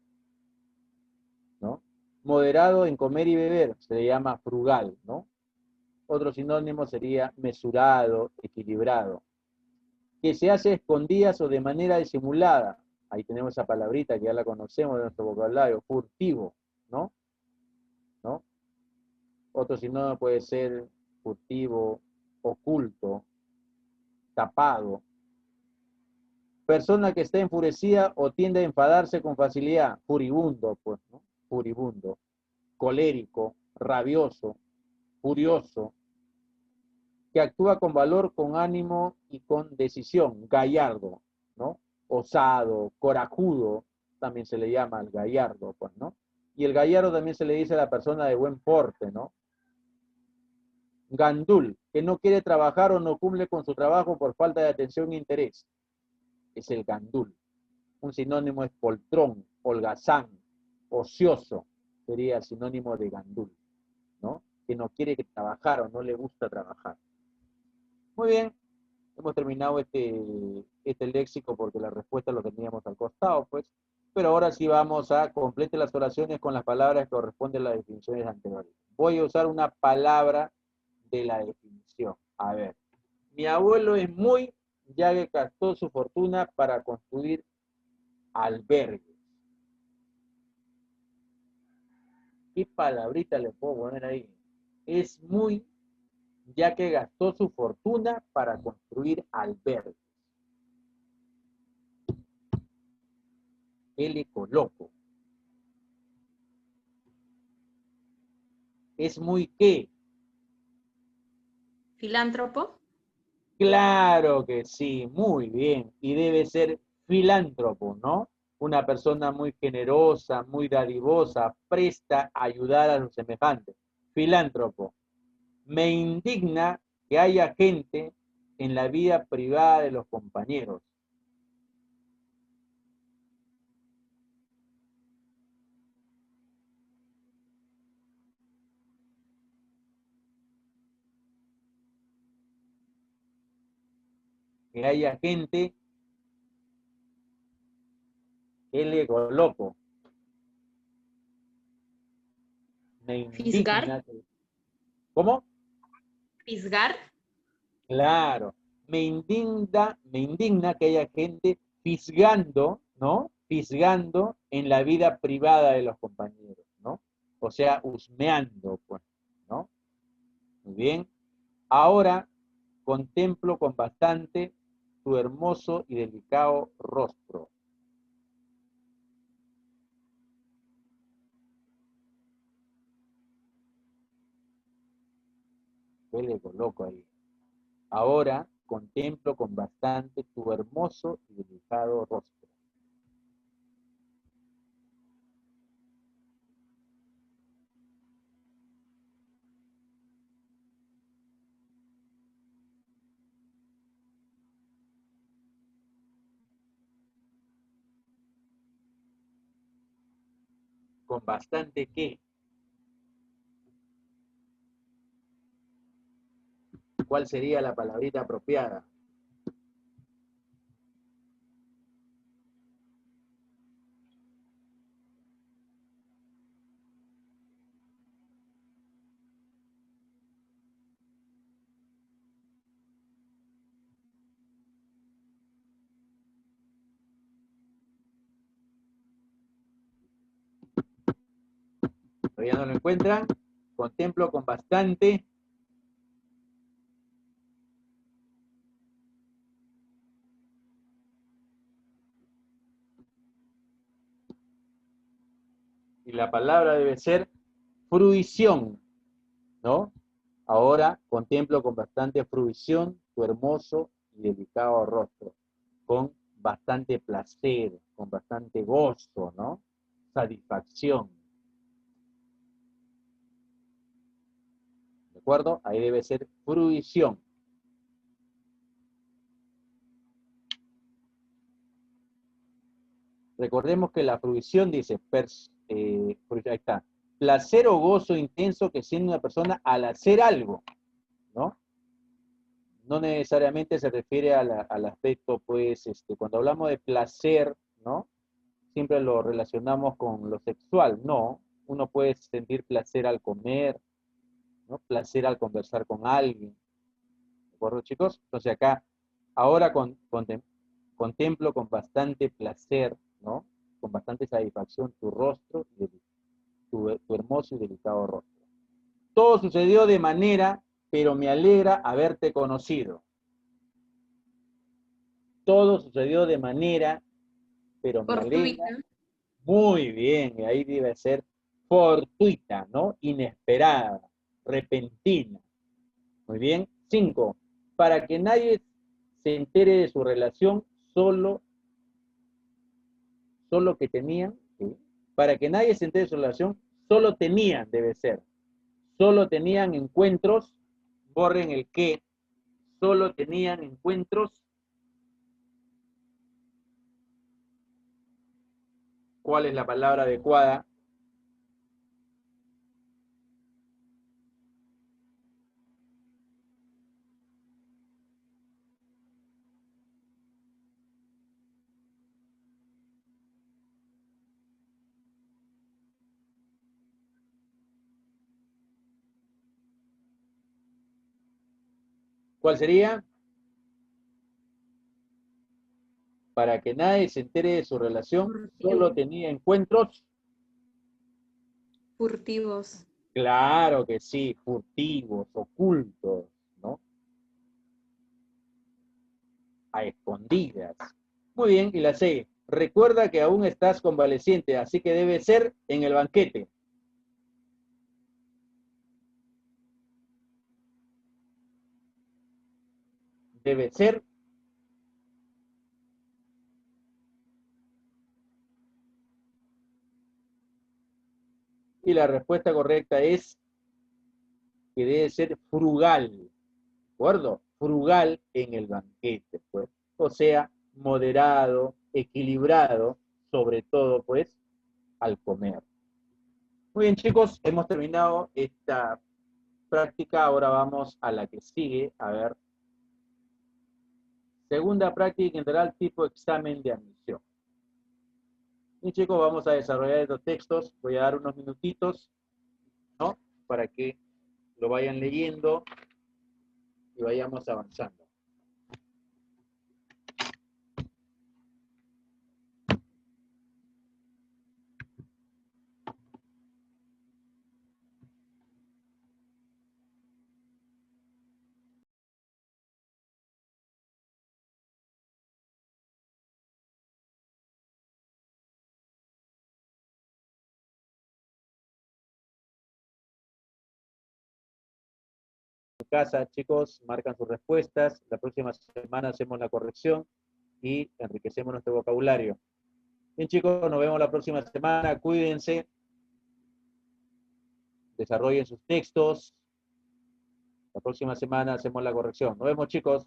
¿no? Moderado en comer y beber, se le llama frugal, ¿no? Otro sinónimo sería mesurado, equilibrado. Que se hace escondidas o de manera disimulada. Ahí tenemos esa palabrita que ya la conocemos de nuestro vocabulario, furtivo, ¿no? ¿No? Otro sinónimo puede ser furtivo, oculto, tapado. Persona que está enfurecida o tiende a enfadarse con facilidad, furibundo, pues, ¿no? Furibundo, colérico, rabioso, furioso, que actúa con valor, con ánimo y con decisión, gallardo, ¿no? Osado, corajudo, también se le llama al gallardo, pues, ¿no? Y el gallardo también se le dice a la persona de buen porte, ¿no? Gandul, que no quiere trabajar o no cumple con su trabajo por falta de atención e interés. es el gandul. Un sinónimo es poltrón, holgazán, ocioso, sería el sinónimo de gandul, ¿no? Que no quiere trabajar o no le gusta trabajar. Muy bien, hemos terminado este léxico porque la respuesta lo teníamos al costado, pues. Pero ahora sí vamos a completar las oraciones con las palabras que corresponden a las definiciones anteriores. Voy a usar una palabra de la definición. A ver, mi abuelo es muy, ya que gastó su fortuna para construir albergues. ¿Qué palabrita le puedo poner ahí? Es muy, ya que gastó su fortuna para construir albergues. ¿Qué le coloco? ¿Es muy qué? Filántropo. Claro que sí, muy bien. Y debe ser filántropo, ¿no? Una persona muy generosa, muy dadivosa, presta a ayudar a los semejantes. Filántropo. Me indigna que haya gente en la vida privada de los compañeros. Que haya gente que le coloco. Me Fisgar. indigna. ¿Cómo? Fisgar. Claro. Me indigna que haya gente fisgando, ¿no? Fisgando en la vida privada de los compañeros, ¿no? O sea, husmeando, pues, ¿no? Muy bien. Ahora contemplo con bastante tu hermoso y delicado rostro. ¿Qué le coloco ahí? Ahora contemplo con bastante tu hermoso y delicado rostro. ¿Con bastante qué? ¿Cuál sería la palabrita apropiada? ¿Todavía no lo encuentran? Contemplo con bastante. Y la palabra debe ser fruición, ¿no? Ahora contemplo con bastante fruición tu hermoso y delicado rostro, con bastante placer, con bastante gozo, ¿no? Satisfacción. ¿De acuerdo? Ahí debe ser fruición. Recordemos que la fruición dice, ahí está, placer o gozo intenso que siente una persona al hacer algo, ¿no? No necesariamente se refiere al aspecto, pues, cuando hablamos de placer, ¿no? Siempre lo relacionamos con lo sexual, no. Uno puede sentir placer al comer, ¿no? Placer al conversar con alguien, ¿de acuerdo, chicos? Entonces acá, ahora contemplo con bastante placer, ¿no? Con bastante satisfacción tu rostro y tu hermoso y delicado rostro. Todo sucedió de manera, pero me alegra haberte conocido. Todo sucedió de manera, pero me alegra. Fortuita. Muy bien, y ahí debe ser fortuita, ¿no? Inesperada, repentina. Muy bien. 5. Para que nadie se entere de su relación, solo que tenían, ¿sí? Para que nadie se entere de su relación, solo tenían, debe ser. Solo tenían encuentros, borren el que, solo tenían encuentros ¿Cuál es la palabra adecuada? ¿Cuál sería? Para que nadie se entere de su relación, Furtivo. solo tenía encuentros. Furtivos. Claro que sí, furtivos, ocultos, ¿no? A escondidas. Muy bien, y la C. Recuerda que aún estás convaleciente, así que debe ser en el banquete. Debe ser. Y la respuesta correcta es que debe ser frugal, ¿de acuerdo? Frugal en el banquete, pues. O sea, moderado, equilibrado, sobre todo, pues, al comer. Muy bien, chicos, hemos terminado esta práctica. Ahora vamos a la que sigue. A ver. Segunda práctica integral tipo examen de admisión. Y chicos, vamos a desarrollar estos textos. Voy a dar unos minutitos, ¿no? Para que lo vayan leyendo y vayamos avanzando. En casa, chicos, marcan sus respuestas. La próxima semana hacemos la corrección y enriquecemos nuestro vocabulario. Bien, chicos, nos vemos la próxima semana. Cuídense. Desarrollen sus textos. La próxima semana hacemos la corrección. Nos vemos, chicos.